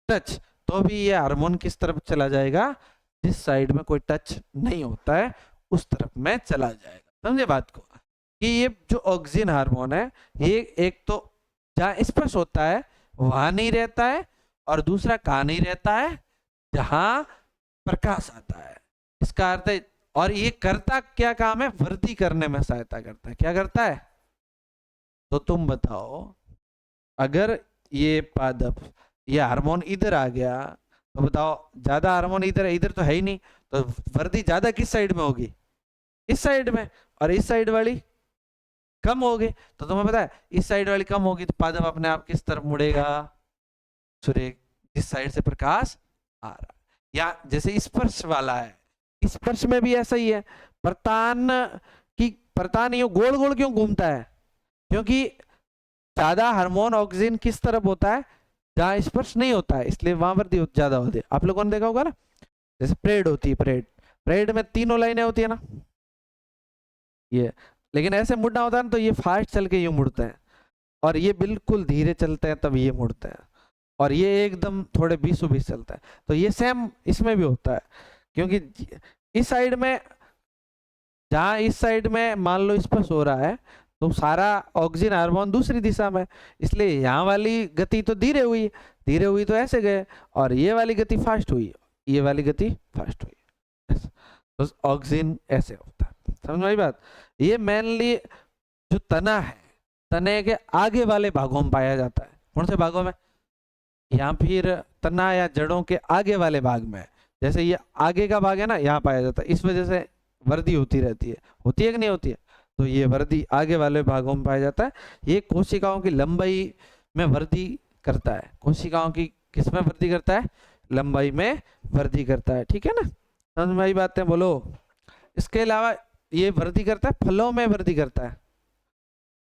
टच, तो भी ये हार्मोन किस तरफ चला जाएगा, जिस साइड में कोई टच नहीं होता है उस तरफ में चला जाएगा। समझे बात को, कि ये जो ऑक्सीन हार्मोन है ये एक तो जहां स्पर्श होता है वहां नहीं रहता है, और दूसरा कहां नहीं रहता है, जहां प्रकाश आता है। इसका अर्थ है, और ये करता क्या काम है, वृद्धि करने में सहायता करता है। क्या करता है, तो तुम बताओ, अगर ये पादप, ये हार्मोन इधर आ गया तो बताओ, ज्यादा हार्मोन इधर है, इधर तो है ही नहीं, तो वृद्धि ज्यादा किस साइड में होगी, इस साइड में, और इस साइड वाली कम होगी। तो तुम्हें पता है इस साइड वाली कम होगी तो पादप अपने आप किस तरफ मुड़ेगा, सूर्य जिस साइड से प्रकाश आ रहा है। या जैसे स्पर्श वाला है, स्पर्श में भी ऐसा ही है, परतान ये गोल गोल क्यों घूमता है, क्योंकि ज्यादा हार्मोन ऑक्सीजन किस तरफ होता है, जहां स्पर्श नहीं होता है, इसलिए वहां वृद्धि ज्यादा होती है। आप लोगों ने देखा होगा ना, जैसे परेड होती है, परेड में 3 लाइनें होती है ना, ये लेकिन ऐसे मुड़ना होता है ना तो ये फास्ट चल के यूं मुड़ते हैं, और ये बिल्कुल धीरे चलते हैं तब ये मुड़ते हैं, और ये एकदम थोड़े बीसों बीस चलता है। तो ये सेम इसमें भी होता है, क्योंकि इस साइड में, जहाँ इस साइड में मान लो स्पर्श हो रहा है तो सारा ऑक्सीजन हार्मोन दूसरी दिशा में, इसलिए यहाँ वाली गति तो धीरे हुई, धीरे हुई तो ऐसे गए, और ये वाली गति फास्ट हुई, ये वाली गति फास्ट हुई। तो ऑक्सीजन ऐसे होता है, समझ में आई बात। ये मेनली जो तना है, तने के आगे वाले भागों में पाया जाता है। कौन से भागों में? या फिर तना या जड़ों के आगे वाले भाग में, जैसे ये आगे का भाग है ना, यहाँ पाया जाता है। इस वजह से वृद्धि होती रहती है, होती है कि नहीं होती है? तो ये वृद्धि आगे वाले भागों में पाया जाता है। ये कोशिकाओं की लंबाई में वृद्धि करता है। कोशिकाओं की किस में वृद्धि करता है? लंबाई में वृद्धि करता है, ठीक है ना, समझ में आई बातें, बोलो। इसके अलावा ये वृद्धि करता है, फलों में वृद्धि करता है,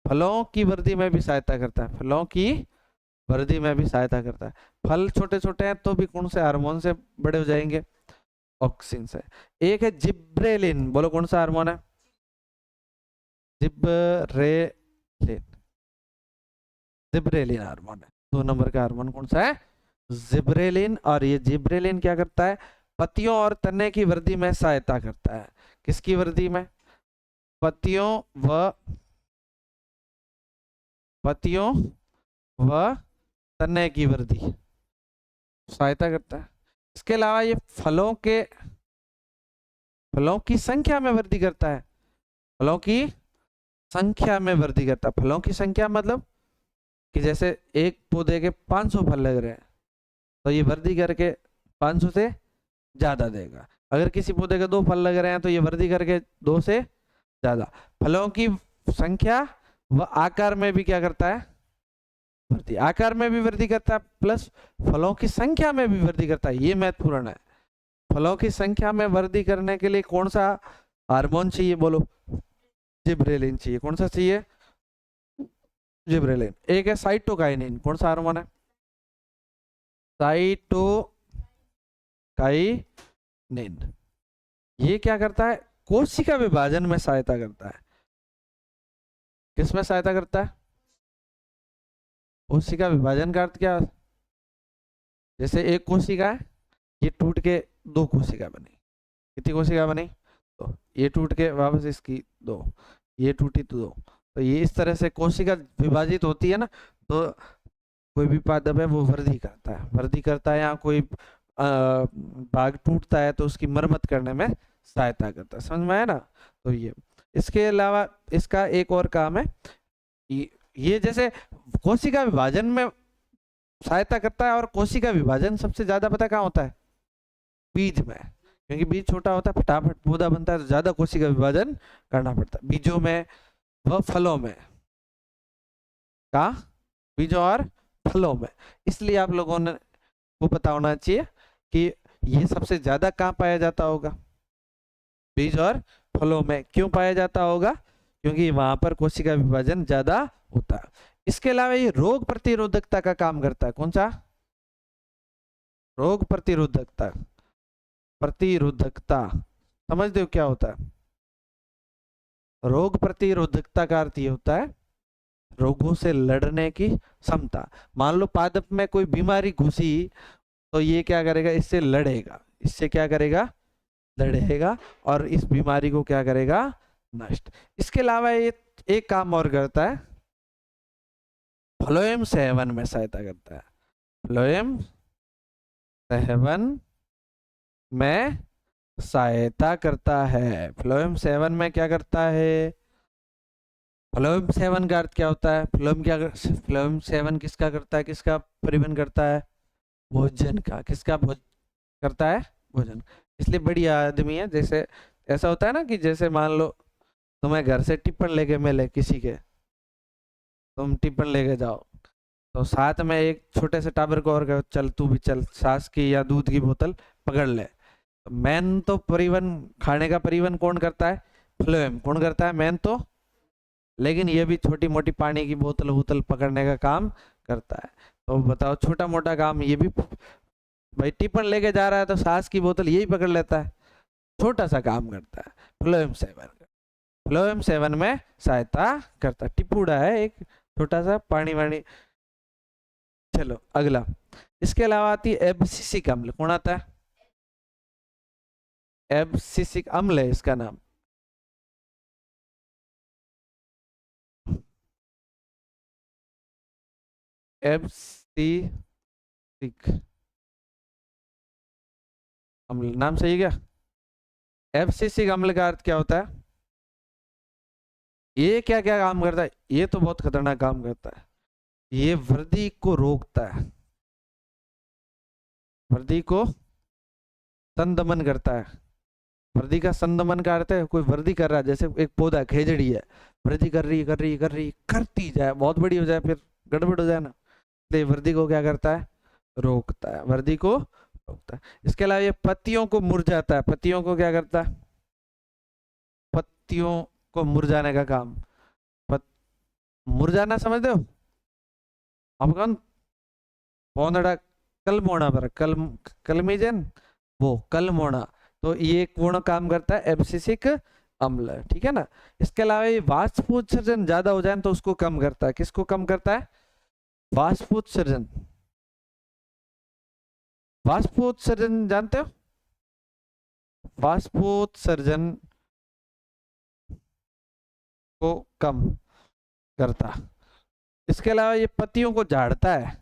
फलों की वृद्धि में भी सहायता करता है, फलों की वृद्धि में भी सहायता करता है। फल छोटे छोटे हैं तो भी कौन से हार्मोन से बड़े हो जाएंगे? ऑक्सिन से। एक है जिब्रेलिन, बोलो कौन सा हार्मोन है? जिब्रेलिन, जिब्रेलिन हार्मोन है। 2 नंबर का हार्मोन कौन सा है? जिब्रेलिन। और ये जिब्रेलिन क्या करता है? पत्तियों और तने की वृद्धि में सहायता करता है। किसकी वृद्धि में? पत्तियों व तने की वृद्धि सहायता करता है। इसके अलावा ये फलों की संख्या में वृद्धि करता है, फलों की संख्या में वृद्धि करता है। फलों की संख्या मतलब कि जैसे एक पौधे के 500 फल लग रहे हैं तो ये वृद्धि करके 500 से ज्यादा देगा। अगर किसी पौधे के 2 फल लग रहे हैं तो ये वृद्धि करके 2 से ज्यादा। फलों की संख्या व आकार में भी क्या करता है? वृद्धि। आकार में भी वृद्धि करता है प्लस फलों की संख्या में भी वृद्धि करता है। ये महत्वपूर्ण है। फलों की संख्या में वृद्धि करने के लिए कौन सा हार्मोन चाहिए? बोलो, जिब्रेलिन चाहिए। कौन सा चाहिए? जिब्रेलिन। एक है साइटोकाइनिन, कौन सा हार्मोन है? साइटोकाइनिन। ये क्या करता है? कोशिका विभाजन में सहायता करता है। किस में सहायता करता है? कोशिका विभाजन का अर्थ क्या? जैसे एक कोशिका है, ये टूट के 2 कोशिका बनी, कितनी कोशिका बनी? तो ये टूट के वापस इसकी 2, ये टूटी तो 2, तो ये इस तरह से कोशिका विभाजित होती है ना। तो कोई भी पादप है वो वृद्धि करता है, या कोई भाग टूटता है तो उसकी मरम्मत करने में सहायता करता है। समझ में आया ना? तो ये, इसके अलावा इसका एक और काम है, ये जैसे कोशिका विभाजन में सहायता करता है, और कोशिका विभाजन सबसे ज्यादा पता कहाँ होता है? बीज में, क्योंकि बीज छोटा होता है, फटाफट पौधा बनता है, तो ज्यादा कोशिका विभाजन करना पड़ता है बीजों में व फलों में। कहा? बीजों और फलों में। इसलिए आप लोगों ने को पता होना चाहिए कि ये सबसे ज्यादा कहाँ पाया जाता होगा? बीज और फलों में। क्यों पाया जाता होगा? क्योंकि वहां पर कोशिका विभाजन ज्यादा होता है। इसके अलावा ये रोग प्रतिरोधकता का काम करता है। कौन सा? रोग प्रतिरोधकता। समझते हो क्या होता है? रोग प्रतिरोधकता का अर्थ ये होता है रोगों से लड़ने की क्षमता। मान लो पादप में कोई बीमारी घुसी तो ये क्या करेगा? इससे लड़ेगा। इससे क्या करेगा? लड़ेगा, और इस बीमारी को क्या करेगा? नष्ट। इसके अलावा ये एक काम और करता है, फ्लोएम सेवन में सहायता करता है। फ्लोएम सेवन में सहायता करता है। फ्लोएम 7 में क्या करता है? फ्लोएम 7 का अर्थ क्या होता है? फ्लोएम 7 किसका करता है? किसका परिवहन करता है? भोजन का। किसका करता है? भोजन। इसलिए बढ़िया आदमी है। जैसे ऐसा होता है ना कि जैसे मान लो तुम्हें घर से टिफिन लेके मिले किसी के, तुम टिफिन लेके जाओ तो साथ में एक छोटे से टाबर को और कहो, चल तू भी चल, छाछ की या दूध की बोतल पकड़ ले। मेन तो परिवहन, खाने का परिवहन कौन करता है? फ्लोएम। कौन करता है? मेन तो। लेकिन ये भी छोटी मोटी पानी की बोतल वोतल पकड़ने का काम करता है। तो बताओ, छोटा मोटा काम ये भी, भाई टिफिन लेके जा रहा है तो छाछ की बोतल यही पकड़ लेता है, छोटा सा काम करता है फ्लोएम 7। फ्लोएम सेवन में सहायता करता है। टिपूड़ा है एक छोटा सा पानी वाणी। चलो अगला, इसके अलावा आती है एब्सिसिक अम्ल। कौन आता है? एब्सिसिक अम्ल है इसका नाम। एब्सिसिक अम्ल, नाम सही है क्या? एब्सिसिक अम्ल का अर्थ क्या होता है? ये क्या क्या काम करता है? ये तो बहुत खतरनाक काम करता है। ये वृद्धि को रोकता है, वृद्धि को संदमन करता है। वृद्धि का संदमन का अर्थ है कोई वृद्धि कर रहा है, जैसे एक पौधा खेजड़ी है, वृद्धि कर रही कर रही कर रही करती जाए, बहुत बड़ी हो जाए फिर गड़बड़ हो जाए ना, इसलिए वृद्धि को क्या करता है? रोकता है, वृद्धि को रोकता है। इसके अलावा ये पत्तियों को मुरझाता है। पत्तियों को क्या करता है? पत्तियों को मुरझाने का काम। मुरझाना समझते हो आप? कौन पौधड़ा कलमोड़ा पर कलमीजन वो कलमोड़ा, तो ये कौन काम करता है? एब्सिसिक अम्ल, ठीक है ना। इसके अलावा ये वाष्पोत्सर्जन ज्यादा हो जाए तो उसको कम करता है। किसको कम करता है? वाष्पोत्सर्जन। वाष्पोत्सर्जन जानते हो? वाष्पोत्सर्जन को कम करता। इसके अलावा ये पत्तियों को झाड़ता है।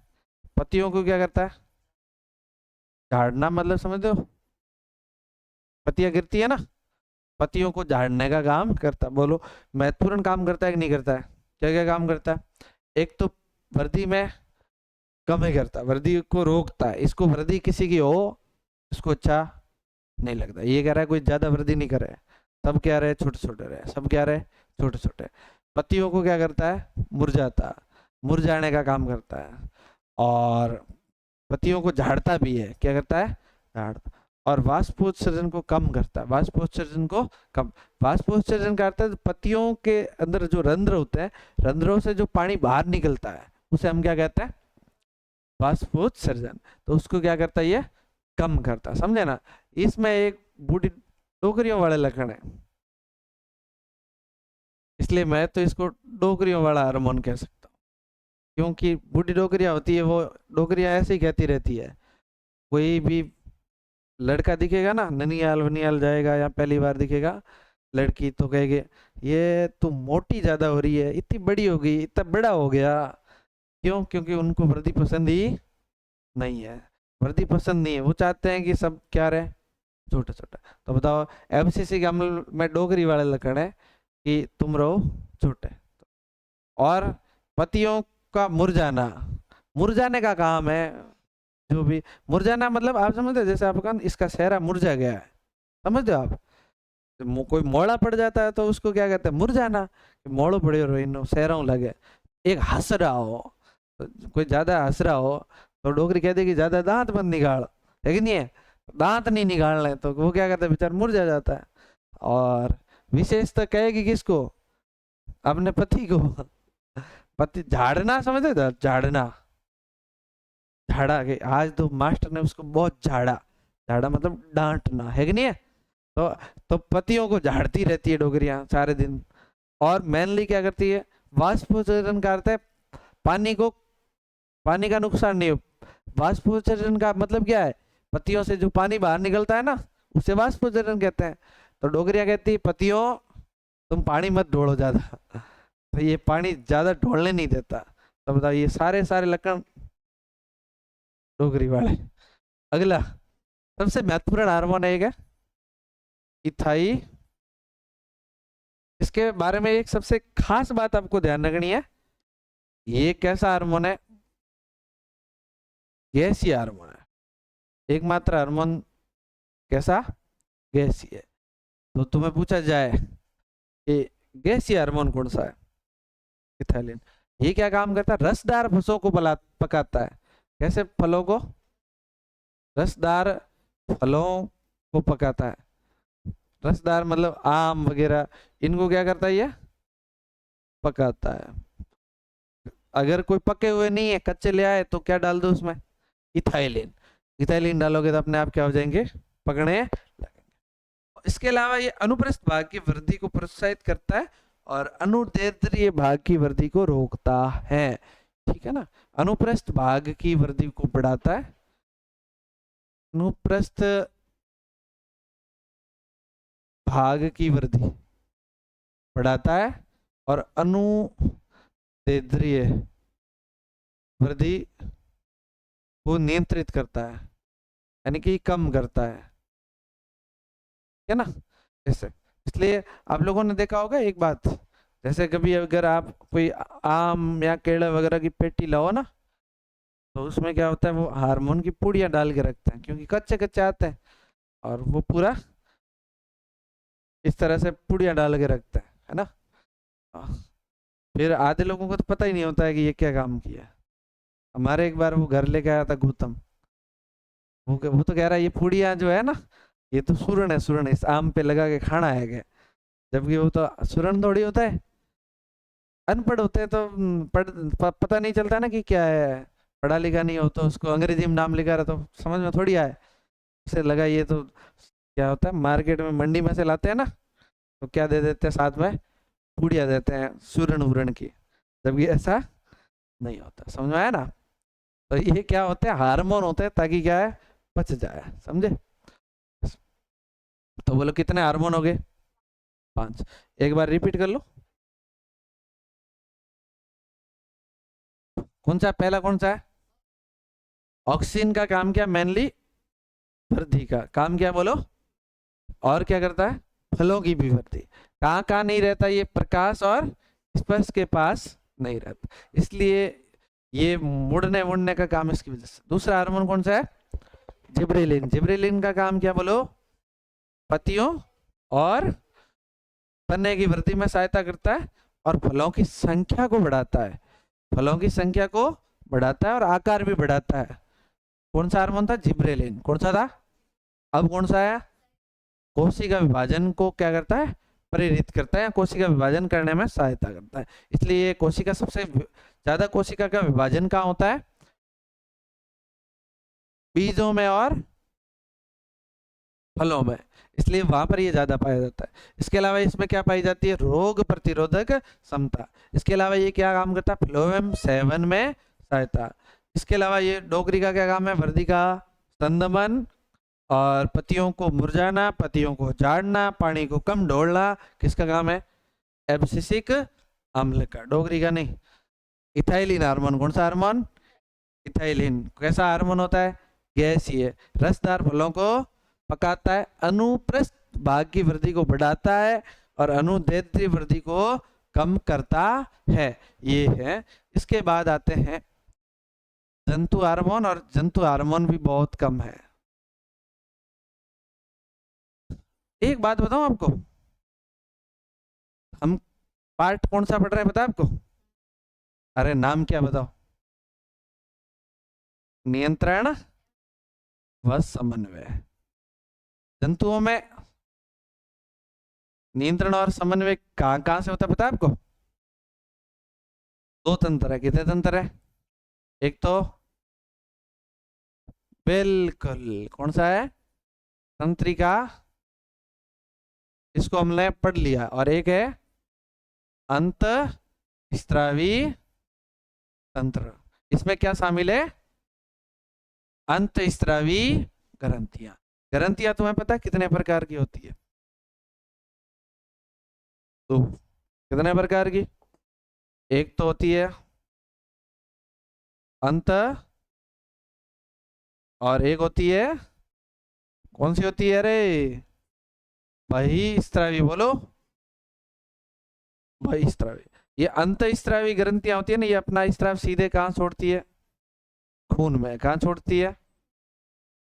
पत्तियों को क्या करता है? झाड़ना मतलब समझते हो? पत्तियां गिरती है ना, पत्तियों को झाड़ने का काम करता। बोलो महत्वपूर्ण काम करता है कि नहीं करता है? क्या क्या काम करता है? एक तो वृद्धि में कम ही करता, वृद्धि को रोकता है। इसको वृद्धि किसी की हो इसको अच्छा नहीं लगता। ये कह रहा है कोई ज्यादा वृद्धि नहीं करे, सब क्या रहे छोटे छोटे रहे, सब क्या रहे छोटे छोटे। पत्तियों को क्या करता है? मुरझाता, मुरझाने का काम करता है। और पत्तियों को झाड़ता भी है। क्या करता है? झाड़ता। और वाष्पोत्सर्जन को कम करता है। वाष्पोत्सर्जन को कम, वाष्पोत्सर्जन का अर्थ है पत्तियों के अंदर जो रंध्र होते हैं, रंध्रों से जो पानी बाहर निकलता है उसे हम क्या कहते हैं? वाष्पोत्सर्जन। तो उसको क्या करता है? ये कम करता है, समझे ना। इसमें एक बूढ़ी डोकरियों वाले लक्षण है, इसलिए मैं तो इसको डोकरियों वाला हार्मोन कह सकता हूँ। क्योंकि बूढ़ी डोकरियां होती है, वो डोकरियां ऐसे ही कहती रहती है। कोई भी लड़का दिखेगा ना, ननियाल वनियाल जाएगा या पहली बार दिखेगा लड़की, तो कहेगे ये तू मोटी ज्यादा हो रही है, इतनी बड़ी हो गई, इतना बड़ा हो गया। क्यों? क्योंकि उनको वृद्धि पसंद ही नहीं है, वृद्धि पसंद नहीं है। वो चाहते हैं कि सब क्या रहे छोटा छोटा। तो बताओ एफसीसी के अमल में डोगरी वाले लक्षण है कि तुम रहो छोटे। और पतियों का मुरझाना, मुरझाने का काम है। जो भी मुरझाना मतलब आप समझते हो, जैसे आपका इसका सेहरा मुरझा गया है, समझते हो आप? कोई मोड़ा पड़ जाता है तो उसको क्या कहते हैं? मुरझाना। मोड़ो पड़े रो सेहरा लगे। एक हंस रहा हो, कोई ज्यादा हंस रहा हो तो डोगरी कह देगी ज्यादा दांत मत निकाल, है कि नहीं है? दांत नहीं निकालने तो वो क्या करता है? बेचारा मुरझा जाता है। और विशेषता कहेगी किसको? अपने पति को। पति झाड़ना समझते थे? झाड़ना, झाड़ा के आज तो मास्टर ने उसको बहुत झाड़ा। झाड़ा मतलब डांटना, है कि नहीं है? तो पतियों को झाड़ती रहती है डोगरियां सारे दिन। और मेनली क्या करती है? वाष्पोत्सर्जन का अर्थ है पानी को, पानी का नुकसान नहीं हो। वाष्पोत्सर्जन का मतलब क्या है? पत्तियों से जो पानी बाहर निकलता है ना, उसे वाष्पोत्सर्जन कहते हैं। तो डोगरिया कहती है पतियों तुम पानी मत ढोलो ज्यादा। तो ये पानी ज्यादा ढोलने नहीं देता। तो बताओ ये सारे सारे लक्षण डोगरी वाले। अगला सबसे महत्वपूर्ण हार्मोन है क्या? इथाई। इसके बारे में एक सबसे खास बात आपको ध्यान रखनी है, ये कैसा हार्मोन है? गैसीय हार्मोन है। एकमात्र हार्मोन कैसा? गैसीय। तो तुम्हें पूछा जाए कि गैसीय हार्मोन कौन सा है? इथाइलिन। ये क्या काम करता है? रसदार फसों को पकाता है। कैसे फलों को? रसदार फलों को पकाता है। रसदार मतलब आम वगैरह, इनको क्या करता है? ये पकाता है। अगर कोई पके हुए नहीं है, कच्चे ले आए तो क्या डाल दो उसमें? इथाइलिन। इथाइलिन डालोगे तो अपने आप क्या हो जाएंगे? पकने लगेंगे। इसके अलावा ये अनुप्रस्थ भाग की वृद्धि को प्रोत्साहित करता है और अनुदैर्ध्य भाग की वृद्धि को रोकता है। ठीक है ना, अनुप्रस्थ भाग की वृद्धि को बढ़ाता है, अनुप्रस्थ भाग की वृद्धि बढ़ाता है और अनुदैर्ध्य वृद्धि को नियंत्रित करता है, यानी कि कम करता है ना, ऐसे। इसलिए आप लोगों ने देखा होगा एक बात, जैसे कभी अगर आप कोई आम या केला वगैरह की पेटी लाओ ना, तो उसमें क्या होता है, वो हार्मोन की पुड़िया डाल के रखते हैं, क्योंकि कच्चे कच्चे आते हैं और वो पूरा इस तरह से पुड़िया डाल के रखते हैं, है ना। फिर आधे लोगों को तो पता ही नहीं होता है कि ये क्या काम किया। हमारे एक बार वो घर लेके आया था गौतम, वो तो कह रहा है ये पुड़िया जो है ना, ये तो सूरण है, सूरण इस आम पे लगा के खाना है क्या, जबकि वो तो सूरण थोड़ी होता है। अनपढ़ होते हैं तो पता नहीं चलता ना कि क्या है, पढ़ा लिखा नहीं हो तो उसको अंग्रेजी में नाम लिखा रहा तो समझ में थोड़ी आए, उसे लगा ये तो क्या होता है, मार्केट में मंडी में से लाते हैं ना, तो क्या दे देते हैं साथ में, पुड़िया देते हैं सूरण वूरण की, जबकि ऐसा नहीं होता। समझ में आया ना। तो ये क्या होते हैं, हार्मोन होते हैं, ताकि क्या है, पच जाए, समझे। तो बोलो कितने हार्मोन हो गए, 5। एक बार रिपीट कर लो, कौन सा पहला कौन सा है, ऑक्सीजन का काम क्या, मेनली वृद्धि का काम क्या बोलो, और क्या करता है, फलों की भी वृद्धि। कहाँ कहाँ नहीं रहता, ये प्रकाश और स्पर्श के पास नहीं रहता, इसलिए ये मुड़ने मुड़ने का काम इसकी वजह से। दूसरा हार्मोन कौन सा है, जिब्रेलिन। जिब्रेलिन का काम क्या बोलो, पत्तियों और तने की वृद्धि में सहायता करता है और फलों की संख्या को बढ़ाता है, फलों की संख्या को बढ़ाता है और आकार भी बढ़ाता है। कौन सा हार्मोन था, जिब्रेलिन। कौन सा था, अब कौन सा है, कोशिका विभाजन को क्या करता है, प्रेरित करता है, कोशिका विभाजन करने में सहायता करता है। इसलिए कोशिका सबसे ज्यादा कोशिका का विभाजन कहाँ होता है, बीजों में और फलों में, इसलिए वहां पर ये ज्यादा पाया जाता है। इसके अलावा इसमें क्या पाई जाती है, रोग प्रतिरोधक क्षमता। इसके अलावा ये क्या काम करता है, फ्लोएम 7 में सहायता। इसके अलावा ये डोगरी का क्या काम है, वृद्धि का संदमन और पत्तियों को मुरझाना, पत्तियों को झाड़ना, पानी को कम ढोलना, किसका काम है, एब्सिसिक अम्ल का, डोगरी का नहीं। इथाइलिन हार्मोन, कौन सा हार्मोन, इथाइलिन। कैसा हार्मोन होता है, गैसीय, रसदार फलों को पकाता है, अनुप्रस्थ भाग की वृद्धि को बढ़ाता है और अनुदैर्ध्य वृद्धि को कम करता है, ये है। इसके बाद आते हैं जंतु हार्मोन, और जंतु हार्मोन भी बहुत कम है। एक बात बताऊं आपको, हम पार्ट कौन सा पढ़ रहे हैं पता है आपको, अरे नाम क्या बताओ, नियंत्रण व समन्वय। जंतुओं में नियंत्रण और समन्वय कहां कहां से होता है पता है आपको, 2 तंत्र है। कितने तंत्र है, एक तो बिल्कुल कौन सा है, तंत्रिका, इसको हमने पढ़ लिया, और एक है अंतःस्रावी तंत्र। इसमें क्या शामिल है, अंतःस्रावी ग्रंथियां। ग्रंथियां तुम्हें पता है कितने प्रकार की होती है, तो कितने प्रकार की, एक तो होती है अंत, और एक होती है, कौन सी होती है, अरे बहिस्रावी, बोलो बहिस्रावी। ये अंतःस्रावी ग्रंथियां होती है ना, ये अपना स्राव सीधे कहाँ छोड़ती है, खून में। कहाँ छोड़ती है,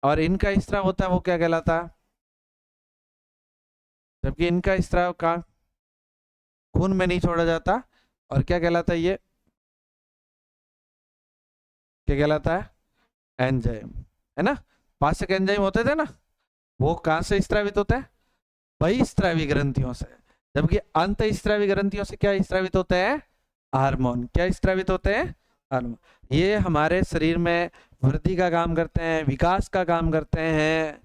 और इनका स्राव होता है वो क्या कहलाता है, जबकि इनका स्राव कहाँ, खून में नहीं छोड़ा जाता, और क्या कहलाता है, ये क्या कहलाता है, एंजाइम, है ना। पाचक एंजाइम होते थे ना, वो कहाँ से स्रावित होते हैं, बहिस्रावी ग्रंथियों से, जबकि अंतःस्रावी ग्रंथियों से क्या स्रावित होते हैं, हार्मोन। क्या स्रावित होते हैं, हार्मोन। ये हमारे शरीर में वृद्धि का काम करते हैं, विकास का काम करते हैं,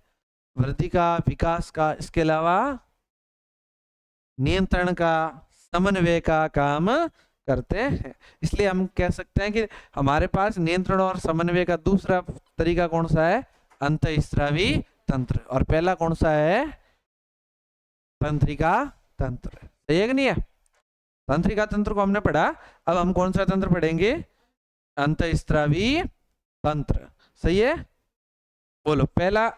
वृद्धि का, विकास का, इसके अलावा नियंत्रण का, समन्वय का काम करते हैं। इसलिए हम कह सकते हैं कि हमारे पास नियंत्रण और समन्वय का दूसरा तरीका कौन सा है? अंतःस्रावी तंत्र। और पहला कौन सा है? तंत्रिका तंत्र। सही है कि नहीं है? तंत्रिका तंत्र को हमने पढ़ा, अब हम कौन सा तंत्र पढ़ेंगे? अंतःस्रावी तंत्र। सही है? बोलो पहला।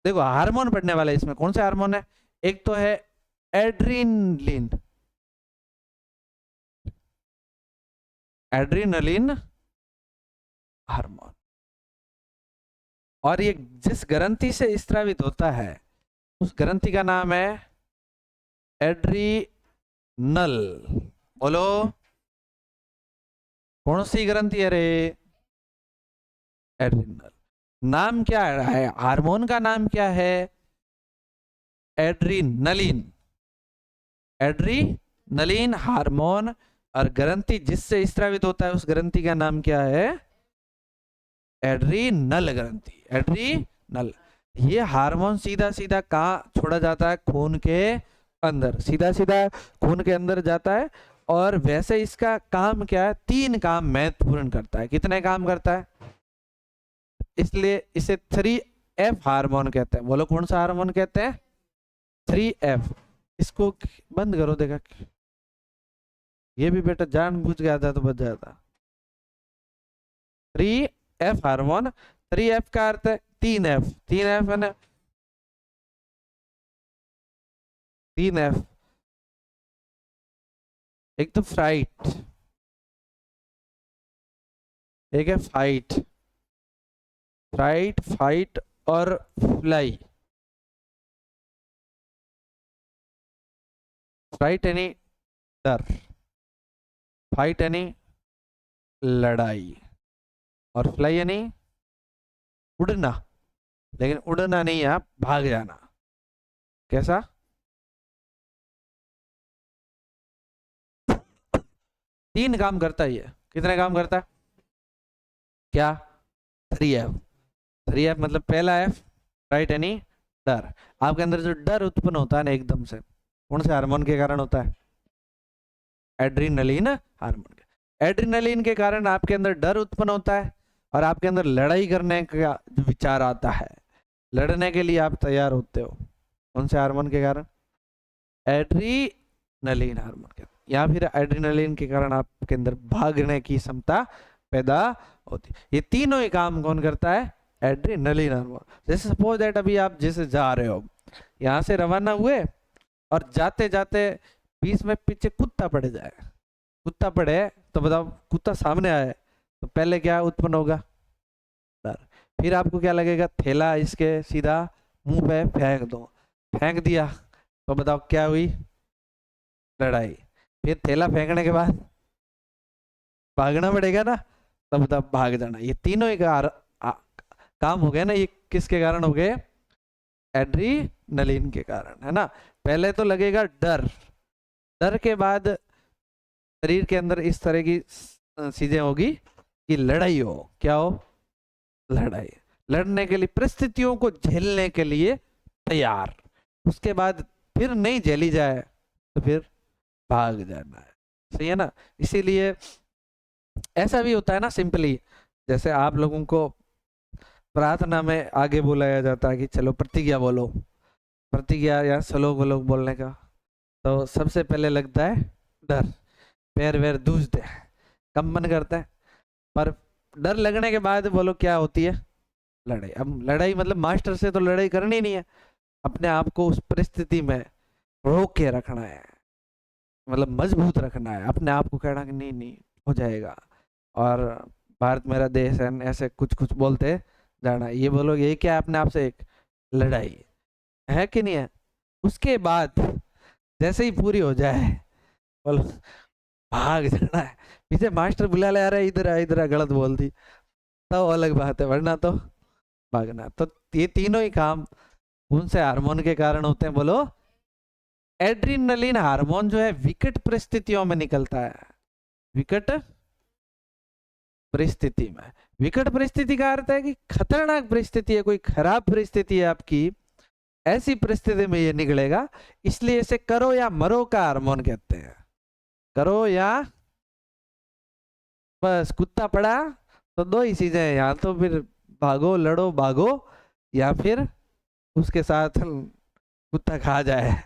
देखो हार्मोन पढ़ने वाला है इसमें, कौन सा हार्मोन है? एक तो है एड्रीनलिन, एड्रीनलिन हार्मोन, और ये जिस ग्रंथि से स्रावित होता है उस ग्रंथि का नाम है एड्रीनल। बोलो कौन सी ग्रंथि है रे? एड्रीनल। नाम क्या है हार्मोन का? नाम क्या है? एड्रीनलिन। Adrenaline hormone. और ग्रंथि जिससे स्रावित होता है उस ग्रंथि का नाम क्या है? एड्रीनल ग्रंथि। एड्रीनल। ये हार्मोन सीधा सीधा कहाँ छोड़ा जाता है? खून के अंदर, सीधा सीधा खून के अंदर जाता है। और वैसे इसका काम क्या है? 3 काम महत्वपूर्ण करता है। कितने काम करता है? इसलिए इसे 3F हार्मोन कहते हैं। बोलो कौन सा हार्मोन कहते हैं? 3F। इसको बंद करो, देखा ये भी बेटा जानबूझ के आता तो बच जाता। 3F hormone. 3F का अर्थ है 3F। 3F है ना? 3F। एक तो फ्राइट, एक है फाइट। फ्राइट, फाइट और फ्लाई। फ्राइट यानी डर, फाइट यानी लड़ाई, और फ्लाई यानी उड़ना। लेकिन उड़ना नहीं है, आप भाग जाना। कैसा? 3 काम करता है ये। कितने काम करता है? क्या? 3F। 3F मतलब पहला F राइट यानी डर। आपके अंदर जो डर उत्पन्न होता है ना एकदम से, कौन से हार्मोन के कारण होता है? एड्रीनलिन हार्मोन के। एड्रीनलिन के कारण आपके अंदर डर उत्पन्न होता है और आपके अंदर लड़ाई करने का जो विचार आता है, लड़ने के लिए आप तैयार होते हो। कौन से हार्मोन के कारण? एड्रीनलिन हार्मोन के। या फिर एड्रीनलिन के कारण आपके अंदर भागने की क्षमता पैदा होती है। ये तीनों ही काम कौन करता है? Adrenaline hormone. जैसे सपोज दैट अभी आप जैसे जा रहे हो, यहाँ से रवाना हुए और जाते जाते बीच में पीछे कुत्ता पड़ जाए। कुत्ता पड़े तो बताओ, कुत्ता सामने आए तो पहले क्या उत्पन्न होगा? डर। फिर आपको क्या लगेगा? थैला इसके सीधा मुंह पे फेंक दो। फेंक दिया तो बताओ क्या हुई? लड़ाई। फिर थैला फेंकने के बाद भागना पड़ेगा ना, तब तब भाग जाना। ये तीनों ही काम हो गए ना, ये किसके कारण हो गए? एड्रीनलिन के कारण, है ना। पहले तो लगेगा डर, डर के बाद शरीर के अंदर इस तरह की चीजें होगी कि लड़ाई हो। क्या हो? लड़ाई। लड़ने के लिए, परिस्थितियों को झेलने के लिए तैयार। उसके बाद फिर नहीं झेली जाए तो फिर भाग जाना है। सही है ना? इसीलिए ऐसा भी होता है ना, सिंपली जैसे आप लोगों को प्रार्थना में आगे बुलाया जाता है कि चलो प्रतिज्ञा बोलो, प्रतिज्ञा या श्लोक वलोक बोलने का, तो सबसे पहले लगता है डर, पैर वैर दूजते हैं, कंपन करता है। पर डर लगने के बाद बोलो क्या होती है? लड़ाई। अब लड़ाई मतलब मास्टर से तो लड़ाई करनी नहीं है, अपने आप को उस परिस्थिति में रोक के रखना है, मतलब मजबूत रखना है अपने आप को, कहना कि नहीं नहीं हो जाएगा, और भारत मेरा देश है, ऐसे कुछ कुछ बोलते जाना। ये बोलो ये क्या है? अपने आप से एक लड़ाई है कि नहीं है? उसके बाद जैसे ही पूरी हो जाए बोलो भाग जाना है। पीछे मास्टर बुला ले, आ रहा है इधर आ, इधर आ, गलत बोल दी तो अलग बात है, वरना तो भागना। तो ये तीनों ही काम कौन से हार्मोन के कारण होते हैं? बोलो एड्रीनलिन हार्मोन जो है विकट परिस्थितियों में निकलता है। विकट परिस्थिति में। विकट परिस्थिति का अर्थ है कि खतरनाक परिस्थिति है, कोई खराब परिस्थिति है आपकी, ऐसी परिस्थिति में ये निकलेगा, इसलिए इसे करो या मरो का हार्मोन कहते हैं। करो या बस कुत्ता पड़ा तो दो ही चीजें हैं, या तो फिर भागो लड़ो भागो, या फिर उसके साथ कुत्ता खा जाए,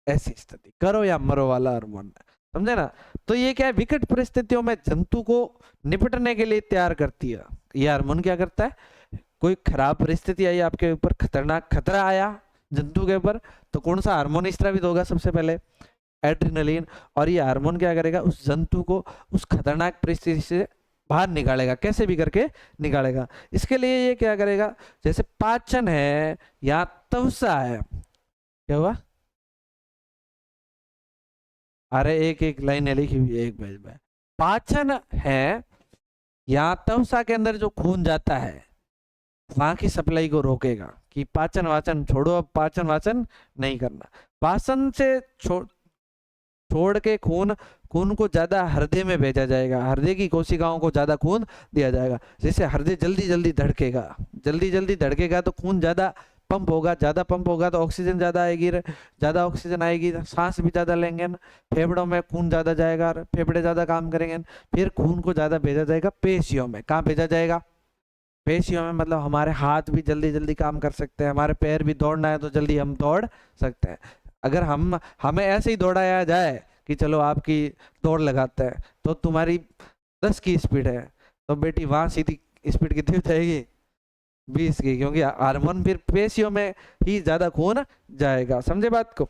ऐसी स्थिति करो या मरो वाला हार्मोन, समझे ना। तो ये क्या है, विकट परिस्थितियों में जंतु को निपटने के लिए तैयार करती है। ये हार्मोन क्या करता है, कोई खराब परिस्थिति आई आपके ऊपर, खतरनाक खतरा आया जंतु के ऊपर, तो कौन सा हार्मोन स्रावित होगा, सबसे पहले एड्रेनलिन। और ये हार्मोन क्या करेगा, उस जंतु को उस खतरनाक परिस्थिति से बाहर निकालेगा, कैसे भी करके निकालेगा। इसके लिए ये क्या करेगा, जैसे पाचन है या तवसा है, क्या हुआ, अरे एक एक लाइन लिखी हुई है, एक पेज में। पाचन है या तवसा के अंदर जो खून जाता है वहां की सप्लाई को रोकेगा, कि पाचन वाचन छोड़ो, अब पाचन वाचन नहीं करना। पाचन से छोड़ के खून को ज्यादा हृदय में भेजा जाएगा, हृदय की कोशिकाओं को ज्यादा खून दिया जाएगा। जैसे हृदय जल्दी जल्दी धड़केगा तो खून ज्यादा पंप होगा, ज्यादा पंप होगा तो ऑक्सीजन ज्यादा आएगी, ज्यादा ऑक्सीजन आएगी सांस भी ज्यादा लेंगे, फेफड़ों में खून ज्यादा जाएगा, फेफड़े ज्यादा काम करेंगे, फिर खून को ज्यादा भेजा जाएगा पेशियों में। कहाँ भेजा जाएगा, पेशियों में, मतलब हमारे हाथ भी जल्दी जल्दी काम कर सकते हैं, हमारे पैर भी दौड़ना है तो जल्दी हम दौड़ सकते हैं। अगर हमें ऐसे ही दौड़ाया जाए कि चलो आपकी दौड़ लगाते हैं, तो तुम्हारी 10 की स्पीड है, तो बेटी वहां सीधी स्पीड कितनी हो जाएगी, 20 की, क्योंकि हार्मोन फिर पेशियों में ही ज्यादा खून जाएगा, समझे बात को।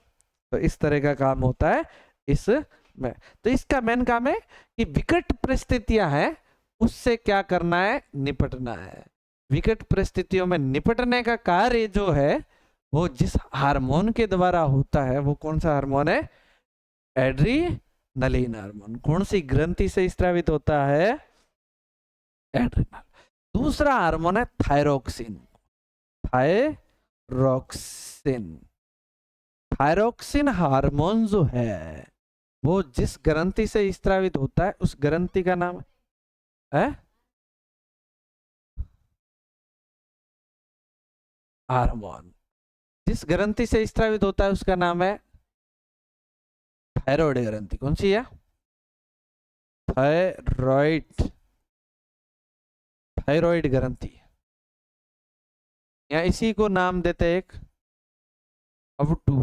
तो इस तरह का काम होता है इसमें। तो इसका मेन काम है कि विकट परिस्थितियां हैं उससे क्या करना है, निपटना है। विकट परिस्थितियों में निपटने का कार्य जो है वो जिस हार्मोन के द्वारा होता है, वो कौन सा हार्मोन है, एड्रीनलिन हार्मोन। कौन सी ग्रंथि से स्रावित होता है, एड्रीनल। दूसरा हार्मोन है थायरोक्सिन। थायरोक्सिन हार्मोन जो है वो जिस ग्रंथि से स्रावित होता है उस ग्रंथि का नाम है हार्मोन। जिस ग्रंथि से स्रावित होता है उसका नाम है थायराइड ग्रंथि। कौन सी है, थायराइड ग्रंथि, या इसी को नाम देते एक अवटू।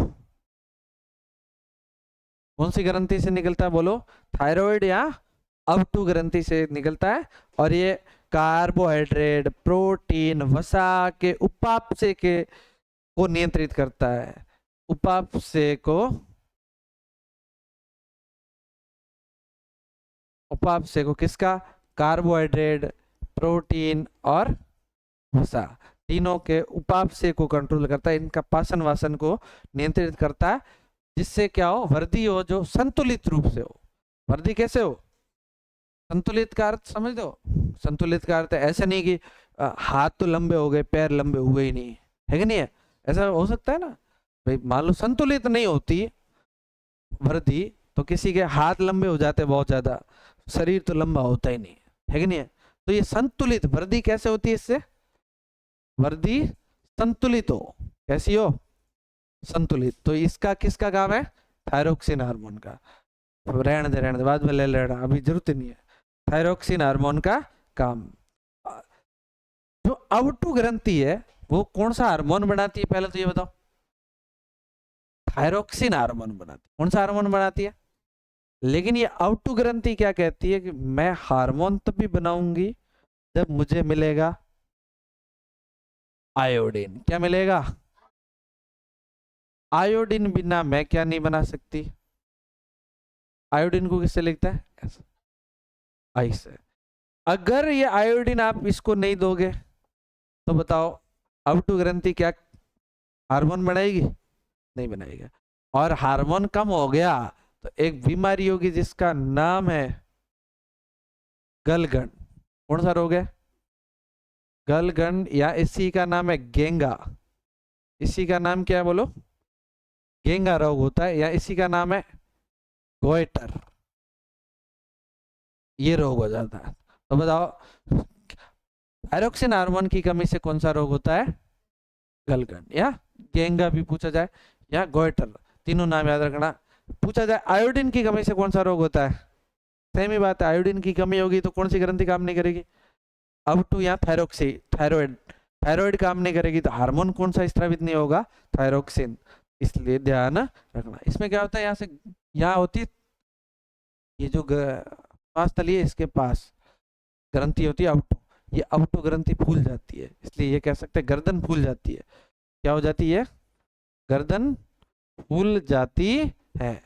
कौन सी ग्रंथि से निकलता है बोलो, थायराइड या अवटू ग्रंथि से निकलता है। और ये कार्बोहाइड्रेट, प्रोटीन, वसा के उपापचय को नियंत्रित करता है। उपापचय को किसका, कार्बोहाइड्रेट, प्रोटीन और वसा, तीनों के उपापचय को कंट्रोल करता है, इनका पाचन वासन को नियंत्रित करता है, जिससे क्या हो, वृद्धि हो जो संतुलित रूप से हो। वृद्धि कैसे हो, संतुलित का अर्थ समझ दो। संतुलित का अर्थ ऐसा नहीं कि हाथ तो लंबे हो गए पैर लंबे हुए ही नहीं, है कि नहीं है, ऐसा हो सकता है ना भाई। मान लो संतुलित नहीं होती वृद्धि तो किसी के हाथ लंबे हो जाते बहुत ज्यादा, शरीर तो लंबा होता ही नहीं, है कि नहीं है। तो ये संतुलित वृद्धि कैसे होती है, इससे वृद्धि संतुलित हो, कैसी हो, संतुलित। तो इसका किसका काम है, थायरोक्सिन हार्मोन का। रहने दे बाद में ले लेना, अभी जरूरत नहीं है। थायरोक्सिन हार्मोन का काम। जो अवटू ग्रंथि है वो कौन सा हार्मोन बनाती है, पहले तो ये बताओ। थायरोक्सिन हार्मोन बनाती है। कौन सा हार्मोन बनाती है, लेकिन ये अवटू ग्रंथि क्या कहती है कि मैं हार्मोन तभी बनाऊंगी जब मुझे मिलेगा आयोडीन। क्या मिलेगा, आयोडीन बिना मैं क्या नहीं बना सकती। आयोडीन को किससे लिखता है, ऐसा, आई से। अगर ये आयोडीन आप इसको नहीं दोगे तो बताओ अवटू ग्रंथि क्या हार्मोन बनाएगी, नहीं बनाएगा। और हार्मोन कम हो गया तो एक बीमारी होगी जिसका नाम है गलगंड। कौन सा रोग है, गलगंड, या इसी का नाम है गेंगा। इसी का नाम क्या है बोलो, गेंगा रोग होता है, या इसी का नाम है गोइटर, ये रोग हो जाता है। तो बताओ थायरोक्सिन हार्मोन की कमी से कौन सा रोग होता है, गलगंड या गेंगा भी पूछा जाए या गोइटर, तीनों नाम याद रखना। पूछा जाए आयोडीन की कमी से कौन सा रोग होता है, सेम ही बात है, आयोडीन की कमी होगी तो कौन सी ग्रंथि काम नहीं करेगी, अब टू यहाँ थायरोक्सी, थायराइड, थायराइड काम नहीं करेगी तो हार्मोन कौन सा स्रावित नहीं होगा, थायरोक्सिन, इसलिए ध्यान रखना। इसमें क्या होता है, यहाँ से यहाँ होती है ये जो पांचतली है इसके पास ग्रंथि होती है आउटो, ये आउटो ग्रंथि फूल जाती है, इसलिए ये कह सकते हैं गर्दन फूल जाती है। क्या हो जाती है, गर्दन फूल जाती है।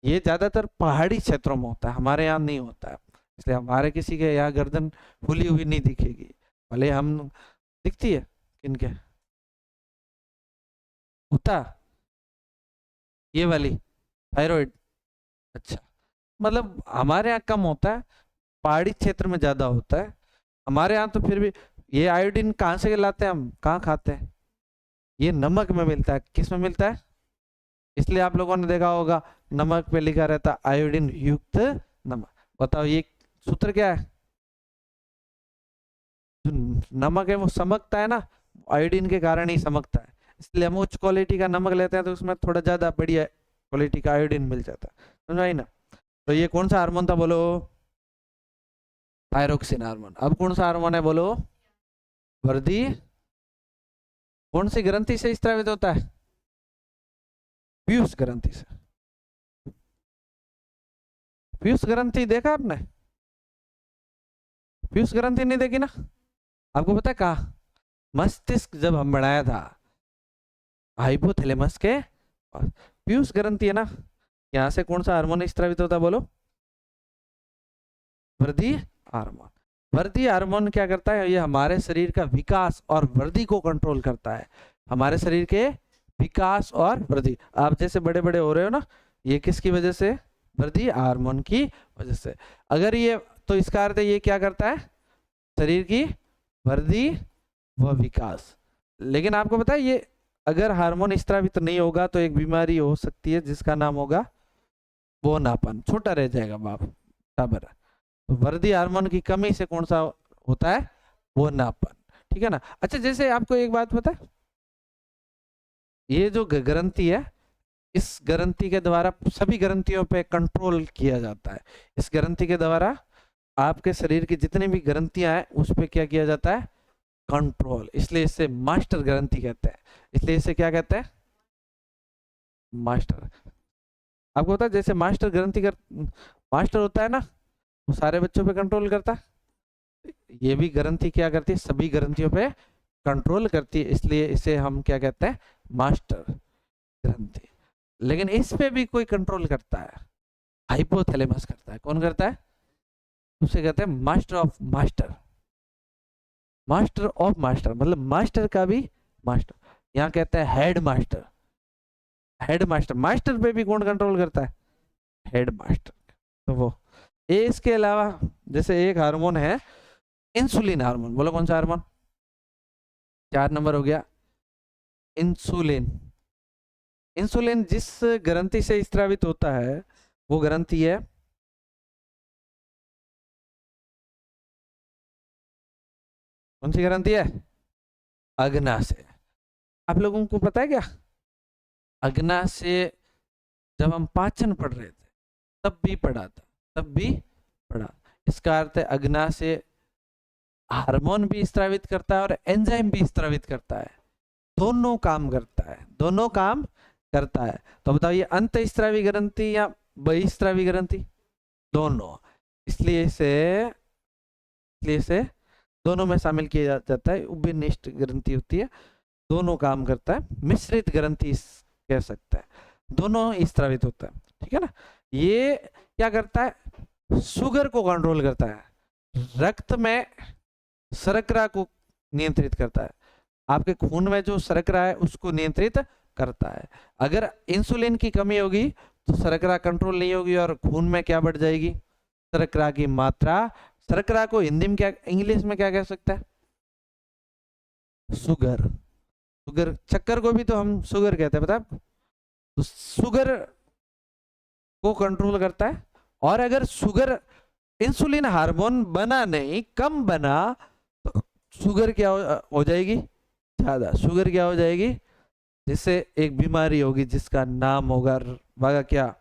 ये ज्यादातर पहाड़ी क्षेत्रों में होता है, हमारे यहाँ नहीं होता है, इसलिए हमारे किसी के यहाँ गर्दन फूली हुई नहीं दिखेगी, भले हम दिखती है किनके, होता ये वाली थायराइड, अच्छा मतलब हमारे यहाँ कम होता है, पहाड़ी क्षेत्र में ज्यादा होता है हमारे यहाँ। तो फिर भी ये आयोडीन कहाँ से लाते हैं हम, कहाँ खाते हैं, ये नमक में मिलता है, किस में मिलता है, इसलिए आप लोगों ने देखा होगा नमक पे लिखा रहता है आयोडीन युक्त नमक। बताओ ये सूत्र क्या है, जो नमक है वो समकता है ना, आयोडीन के कारण ही समकता है, इसलिए हम उच्च क्वालिटी का नमक लेते हैं तो उसमें थोड़ा ज्यादा बढ़िया क्वालिटी का आयोडीन मिल जाता है, समझ ना। तो ये कौन सा हार्मोन था बोलो, थायरोक्सिन हार्मोन। अब कौन सा हार्मोन है बोलो, वर्दी कौन सी ग्रंथि से स्रावित होता है, पीयूष ग्रंथि से। पीयूष ग्रंथि देखा आपने, पीयूष ग्रंथि नहीं देखी ना, आपको पता है कहा, मस्तिष्क जब हम बनाया था हाइपोथैलेमस के, पीयूष ग्रंथि है ना, यहां से कौन सा हार्मोन स्रावित होता है बोलो, वृद्धि हार्मोन। वृद्धि हार्मोन क्या करता है, ये हमारे शरीर का विकास और वृद्धि को कंट्रोल करता है, हमारे शरीर के विकास और वृद्धि। आप जैसे बड़े बड़े हो रहे हो ना, ये किसकी वजह से, वृद्धि हार्मोन की वजह से। अगर ये तो इसका अर्थ है ये क्या करता है, शरीर की वृद्धि व विकास। लेकिन आपको पता है ये अगर हार्मोन स्रावित नहीं होगा तो एक बीमारी हो सकती है जिसका नाम होगा बोनापन, छोटा रह जाएगा बाप बराबर। तो वृद्धि हार्मोन की कमी से कौन सा होता है, बोनापन, ठीक है ना। अच्छा जैसे आपको एक बात पता है, ये जो ग्रंथि है, इस ग्रंथि के द्वारा सभी ग्रंथियों पे कंट्रोल किया जाता है, इस ग्रंथि के द्वारा आपके शरीर की जितनी भी ग्रंथियां हैं उस पे क्या किया जाता है, कंट्रोल, इसलिए इसे मास्टर ग्रंथि कहते हैं, इसलिए इसे क्या कहते हैं, मास्टर। आपको पता है जैसे मास्टर ग्रंथि मास्टर होता है ना, वो सारे बच्चों पे कंट्रोल करता है, ये भी ग्रंथि क्या करती है, सभी ग्रंथियों पे कंट्रोल करती है, इसलिए इसे हम क्या कहते हैं, मास्टर ग्रंथि। लेकिन इस पे भी कोई कंट्रोल करता है, हाइपोथैलेमस करता है, कौन करता है, उसे कहते हैं master of master, master of master, मतलब मास्टर का भी मास्टर, यहाँ कहते हैं head master, head master, master पे भी कौन कंट्रोल करता है, हेड मास्टर। तो वो इसके अलावा जैसे एक हार्मोन है इंसुलिन हार्मोन, बोलो कौन सा हार्मोन, 4 नंबर हो गया इंसुलिन। इंसुलिन जिस ग्रंथि से स्रावित होता है वो ग्रंथि है कौन सी ग्रंथि है, अग्नाशय। आप लोगों को पता है क्या, अग्नाशय जब हम पाचन पढ़ रहे थे तब भी पढ़ा था, तब भी पढ़ा। इसका अर्थ है अग्नाशय हार्मोन भी स्रावित करता है और एंजाइम भी स्रावित करता है, दोनों काम करता है, दोनों काम करता है। तो बताइए अंतःस्रावी ग्रंथि या बहिस्रावी ग्रंथि, दोनों, इसलिए इसे दोनों में शामिल किया जाता है, उभयनिष्ठ ग्रंथि होती है, दोनों काम करता है, मिश्रित ग्रंथि कह सकते हैं, दोनों स्रावित होता है, ठीक है ना। ये क्या करता है, शुगर को कंट्रोल करता है, रक्त में शर्करा को नियंत्रित करता है, आपके खून में जो शर्करा है उसको नियंत्रित करता है। अगर इंसुलिन की कमी होगी तो शर्करा कंट्रोल नहीं होगी और खून में क्या बढ़ जाएगी, शर्करा की मात्रा। शर्करा को हिंदी में क्या, इंग्लिश में क्या कह सकता है, शुगर, शुगर, चक्कर को भी तो हम शुगर कहते हैं, पता है। तो शुगर को कंट्रोल करता है, और अगर शुगर इंसुलिन हार्मोन बना नहीं, कम बना, तो शुगर क्या हो जाएगी, ज्यादा, शुगर क्या हो जाएगी जैसे एक बीमारी होगी जिसका नाम होगा वागा क्या,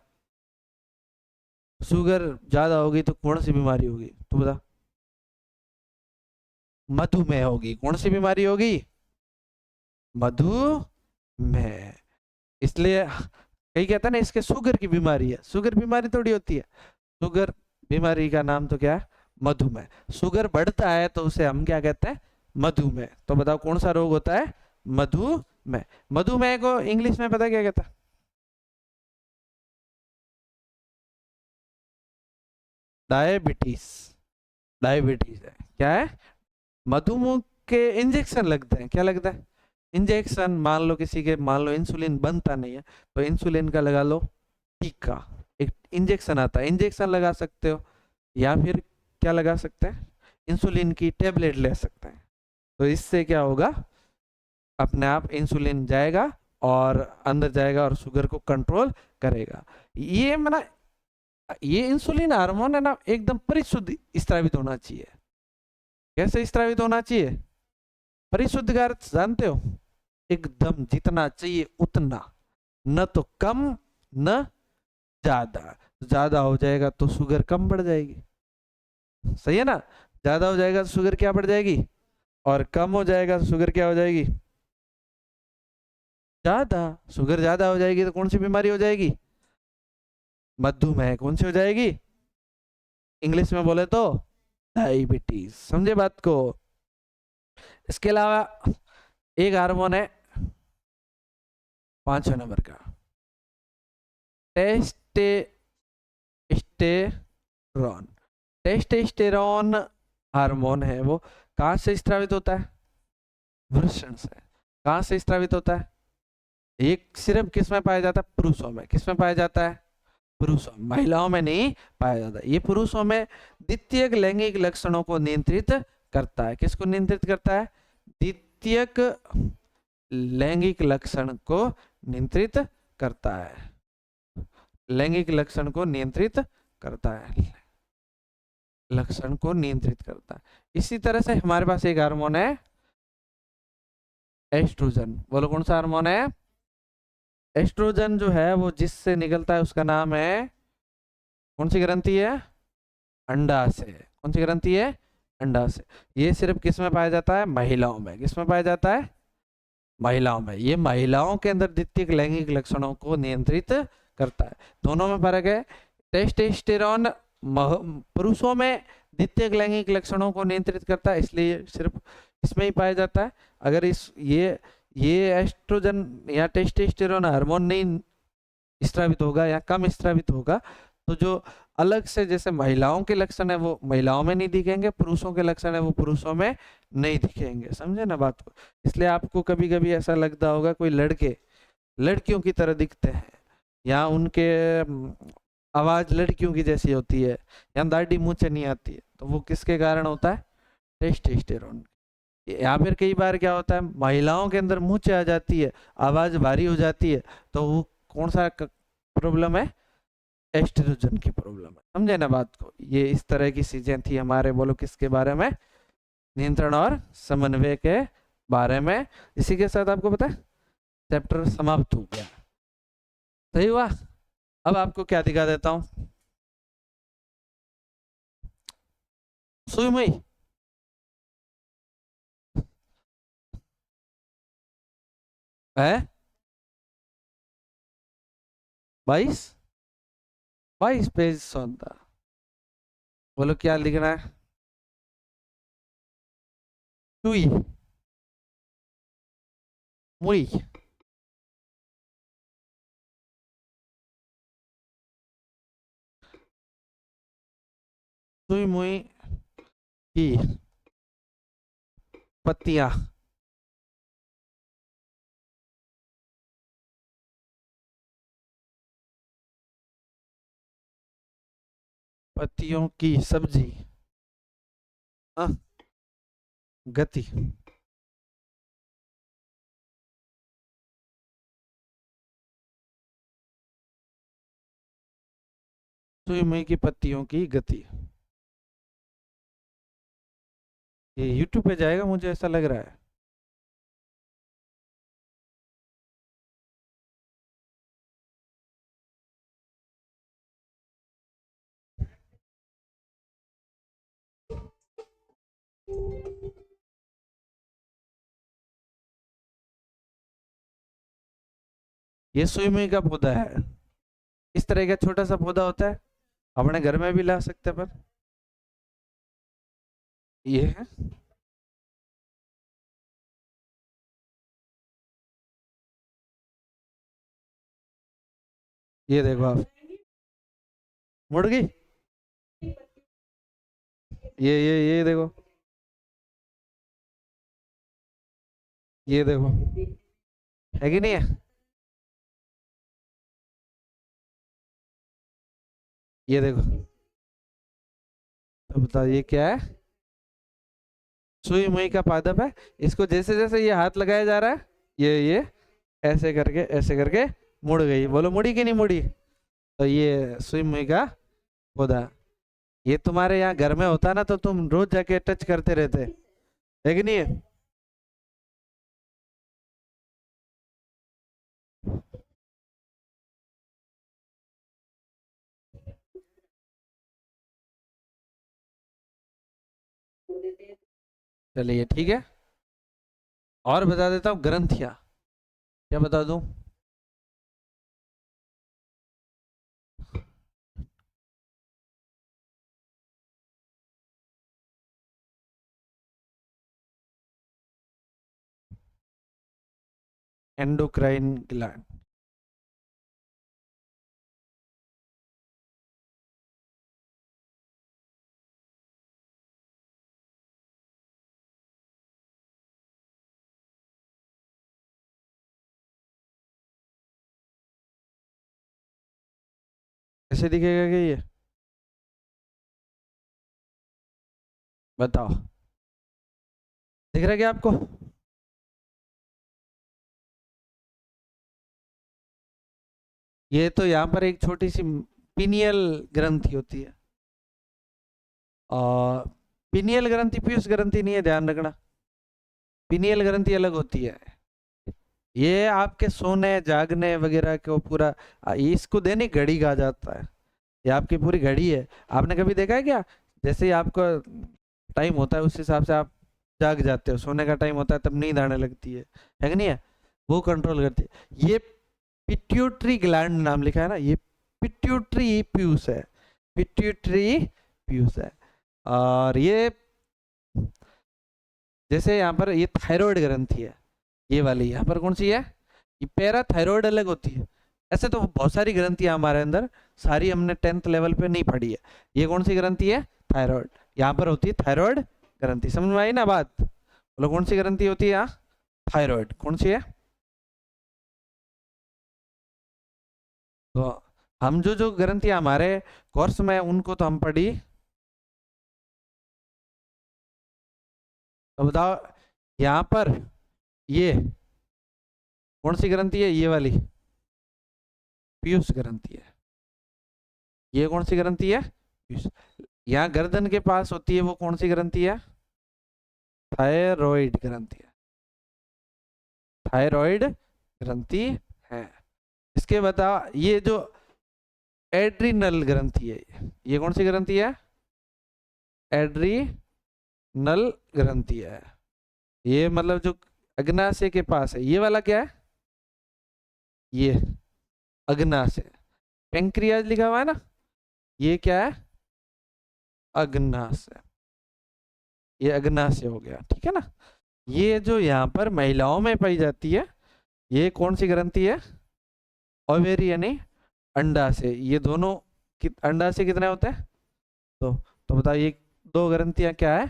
शुगर ज्यादा होगी तो कौन सी बीमारी होगी, तू बता। मधुमेह होगी। कौन सी बीमारी होगी, मधुमेह। इसलिए कई कहता है ना इसके शुगर की बीमारी है, शुगर बीमारी थोड़ी होती है। शुगर बीमारी का नाम तो क्या है, मधुमेह। शुगर बढ़ता है तो उसे हम क्या कहते हैं, मधुमेह। तो बताओ कौन सा रोग होता है, मधुमेह। मधुमेह को इंग्लिश में पता क्या कहता है, डायबिटीज। डायबिटीज है क्या है, मधुमेह के इंजेक्शन लगते हैं, क्या लगता है, इंजेक्शन। मान लो किसी के, मान लो इंसुलिन बनता नहीं है तो इंसुलिन का लगा लो टीका, एक इंजेक्शन आता है, इंजेक्शन लगा सकते हो। या फिर क्या लगा सकते हैं, इंसुलिन की टेबलेट ले सकते हैं। तो इससे क्या होगा, अपने आप इंसुलिन जाएगा और अंदर जाएगा और शुगर को कंट्रोल करेगा। ये मना, ये इंसुलिन हार्मोन है ना, एकदम परिशुद्ध स्त्रावित होना चाहिए। कैसे स्त्रावित होना चाहिए, परिशुद्ध का अर्थ जानते हो, एकदम जितना चाहिए उतना, न तो कम न ज्यादा। ज्यादा हो जाएगा तो शुगर कम बढ़ जाएगी, सही है ना। ज्यादा हो जाएगा तो शुगर क्या बढ़ जाएगी, और कम हो जाएगा तो शुगर क्या हो जाएगी, ज्यादा। शुगर ज्यादा हो जाएगी तो कौन सी बीमारी हो जाएगी, मधुमेह। कौन सी हो जाएगी, इंग्लिश में बोले तो डायबिटीज। समझे बात को। इसके अलावा एक हार्मोन है 5वें नंबर का, टेस्टेस्टेरोन। टेस्टेस्टेरोन हार्मोन है, वो कहाँ से स्त्रावित होता है, वृषण से। कहाँ से स्त्रावित होता है, एक सिर्फ किस में पाया जाता है, पुरुषों में। किस में पाया जाता है, पुरुषों, महिलाओं में नहीं पाया जाता। ये पुरुषों में द्वितीयक लैंगिक लक्षणों को नियंत्रित करता है। किसको नियंत्रित करता है, द्वितीयक लैंगिक लक्षण को नियंत्रित करता है। लैंगिक लक्षण को नियंत्रित करता है, लक्षण को नियंत्रित करता है। इसी तरह से हमारे पास एक हार्मोन है एस्ट्रोजन। बोलो कौन सा हार्मोन है, एस्ट्रोजन जो है वो जिससे निकलता है उसका नाम है, कौन सी ग्रंथि है, अंडाशय। कौन सी ग्रंथि है, अंडाशय। ये सिर्फ किस में पाया जाता है, महिलाओं में। किस में पाया जाता है, महिलाओं में। ये महिलाओं के अंदर द्वितीयक लैंगिक लक्षणों को नियंत्रित करता है। दोनों में फर्क है। टेस्टोस्टेरोन पुरुषों में द्वितीयक लैंगिक लक्षणों को नियंत्रित करता है, इसलिए सिर्फ इसमें ही पाया जाता है। अगर इस ये एस्ट्रोजन या टेस्टोस्टेरोन हार्मोन नहीं स्त्रावित होगा या कम स्त्रावित होगा तो जो अलग से जैसे महिलाओं के लक्षण है वो महिलाओं में नहीं दिखेंगे, पुरुषों के लक्षण है वो पुरुषों में नहीं दिखेंगे। समझे ना बात को। इसलिए आपको कभी कभी ऐसा लगता होगा कोई लड़के लड़कियों की तरह दिखते हैं, या उनके आवाज लड़कियों की जैसी होती है, या दाढ़ी मुंह से नहीं आती है, तो वो किसके कारण होता है, टेस्टोस्टेरोन। या फिर कई बार क्या होता है, महिलाओं के अंदर मुंह आ जाती है, आवाज भारी हो जाती है, तो वो कौन सा प्रॉब्लम है, एस्ट्रोजन की प्रॉब्लम है। समझे ना बात को। ये इस तरह की चीजें थी हमारे, बोलो किसके बारे में, नियंत्रण और समन्वय के बारे में। इसी के साथ आपको पता है चैप्टर समाप्त हो गया। सही हुआ। अब आपको क्या दिखा देता हूं, सुई मुई है 22 22 पेज सौंदा। बोलो क्या लिखना है, सुई मुई। सुई मुई की पत्तियां। पत्तियों की सब्जी। हाँ, गति। सुई मुई की पत्तियों की गति। ये यूट्यूब पे जाएगा मुझे ऐसा लग रहा है। ये सुई मुई का पौधा है। इस तरह का छोटा सा पौधा होता है, अपने घर में भी ला सकते हैं। पर ये है, ये देखो आप, मुड़ गई। ये देखो, ये देखो, है कि नहीं है? ये देखो, तो बताओ ये क्या है? सुई मुई का पादप है। इसको जैसे जैसे ये हाथ लगाया जा रहा है, ये ऐसे करके मुड़ गई। बोलो मुड़ी कि नहीं मुड़ी? तो ये सुई मुई का पौधा। ये तुम्हारे यहाँ घर में होता ना तो तुम रोज जाके टच करते रहते, है कि नहीं है? चलिए ठीक है, और बता देता हूँ ग्रंथियां। क्या बता दूं? Endocrine gland. कैसे दिखेगा कि ये? बताओ, दिख रहा है क्या आपको? ये तो यहाँ पर एक छोटी सी पिनियल ग्रंथि होती है। और पिनियल ग्रंथि पीयूष ग्रंथि नहीं है, ध्यान रखना। पिनियल ग्रंथि अलग होती है। ये आपके सोने जागने वगैरह को पूरा, इसको दैनिक घड़ी कहा जाता है। ये आपकी पूरी घड़ी है। आपने कभी देखा है क्या? जैसे ही आपका टाइम होता है उस हिसाब से आप जाग जाते हो, सोने का टाइम होता है तब नींद आने लगती है कि नहीं है? वो कंट्रोल करती है। ये पिट्यूटरी ग्लैंड नाम लिखा है ना, ये पिट्यूटरी पीयूष है। पिट्यूटरी पीयूष है। और ये जैसे यहाँ पर ये थायराइड ग्रंथि है, ये वाली यहाँ पर कौन सी है? ये पैराथायरॉयड अलग होती है। ऐसे तो बहुत सारी ग्रंथियां हमारे अंदर, सारी हमने 10th लेवल पे नहीं पढ़ी है। ये कौन सी ग्रंथि है? थायराइड। यहाँ पर होती है थायराइड ग्रंथि। समझ में आई ना बात? बोलो कौन सी ग्रंथि होती है यहाँ? थायराइड। कौन सी है? तो हम जो जो ग्रंथियां हमारे कोर्स में उनको तो हम पढ़ी। तो बताओ, यहाँ पर ये कौन सी ग्रंथि है? ये वाली पीयूष ग्रंथि है। ये कौन सी ग्रंथि है? पीयूष। यहाँ गर्दन के पास होती है, वो कौन सी ग्रंथि है? थायराइड ग्रंथि है। थायराइड ग्रंथि है। इसके बताओ, ये जो एड्रीनल ग्रंथि है, ये कौन सी ग्रंथि है? एड्रीनल ग्रंथि है। ये मतलब जो अग्नाशय के पास है, ये वाला क्या है? ये अग्नाशय। पेंक्रियाज लिखा हुआ है ना, ये क्या है? अग्नाशय। ये अग्नाशय हो गया, ठीक है ना? ये जो यहाँ पर महिलाओं में पाई जाती है, ये कौन सी ग्रंथि है? ओवेरी यानी अंडाशय। ये दोनों अंडाशय कितने होते हैं? तो बताओ, ये दो ग्रंथियां क्या है?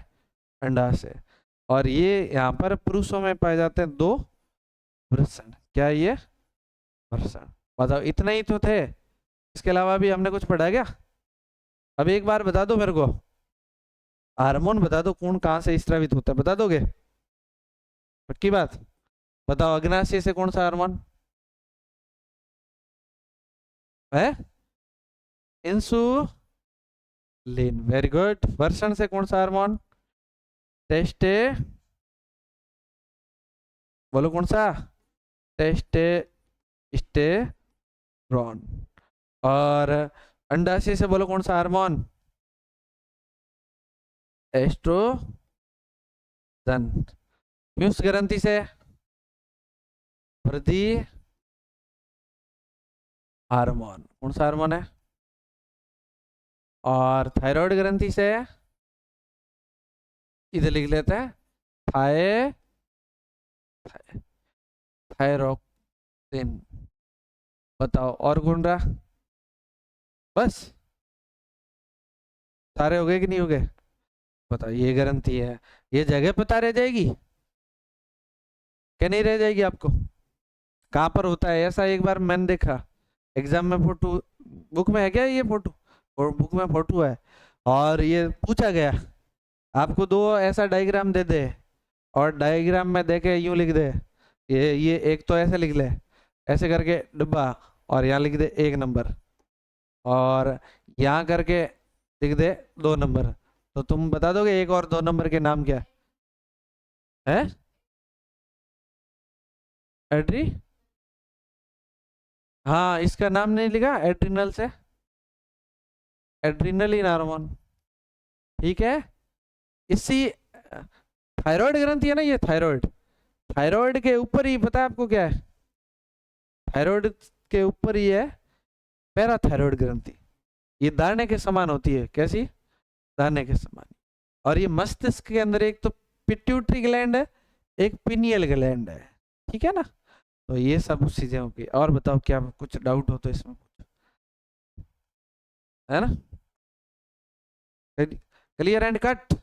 अंडाशय। और ये यहाँ पर पुरुषों में पाए जाते हैं दो वृषण। क्या है ये? वृषण। बताओ, इतना ही तो थे, इसके अलावा भी हमने कुछ पढ़ा क्या? अब एक बार बता दो मेरे को, हार्मोन बता दो कौन कहाँ से स्रावित होता है, बता दोगे? पक्की बात? बताओ, अग्नाशय से कौन सा हार्मोन है? इंसुलिन। Very good. वर्षण से कौन सा हार्मोन? टेस्टे, बोलो कौन सा? टेस्टे स्टेरॉन। और अंडाशय से बोलो कौन सा हार्मोन? एस्ट्रोजन। पीयूष ग्रंथि से वृद्धि हार्मोन, कौन सा हार्मोन है? और थायराइड ग्रंथि से इधर लिख लेते हैं थाय थायरोक्सिन। बताओ और कौन रहा? बस सारे हो गए कि नहीं हो गए? बताओ ये ग्रंथि है, ये जगह पता रह जाएगी क्या नहीं रह जाएगी आपको? कहाँ पर होता है ऐसा? एक बार मैंने देखा एग्जाम में फोटो, बुक में है क्या ये फोटो? और बुक में फोटो है और ये पूछा गया आपको दो ऐसा डायग्राम दे दे और डायग्राम में देके यूं लिख दे, ये एक तो ऐसे लिख ले, ऐसे करके डिब्बा, और यहाँ लिख दे 1 नंबर, और यहाँ करके लिख दे 2 नंबर, तो तुम बता दोगे 1 और 2 नंबर के नाम क्या है? एड्री, हाँ इसका नाम नहीं लिखा एड्रिनल से, एड्रिनलिन हार्मोन, ठीक है। इसी थायराइड ग्रंथि है ना ये, थायराइड, थायराइड के ऊपर ही पता है आपको क्या है? थायराइड के ऊपर ही है पैराथायराइड ग्रंथि, ये दाने के समान होती है। कैसी? दाने के समान। और ये मस्तिष्क के अंदर एक तो पिट्यूटरी ग्लैंड है, एक पिनियल ग्लैंड है, ठीक है ना। तो ये सब चीजें होगी। और बताओ क्या कुछ डाउट हो तो इसमें, है ना? Clear and cut?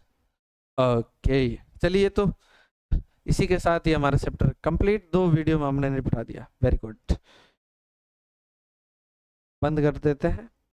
ओके चलिए, तो इसी के साथ ही हमारा चैप्टर कंप्लीट, 2 वीडियो में हमने निपटा दिया। वेरी गुड, बंद कर देते हैं।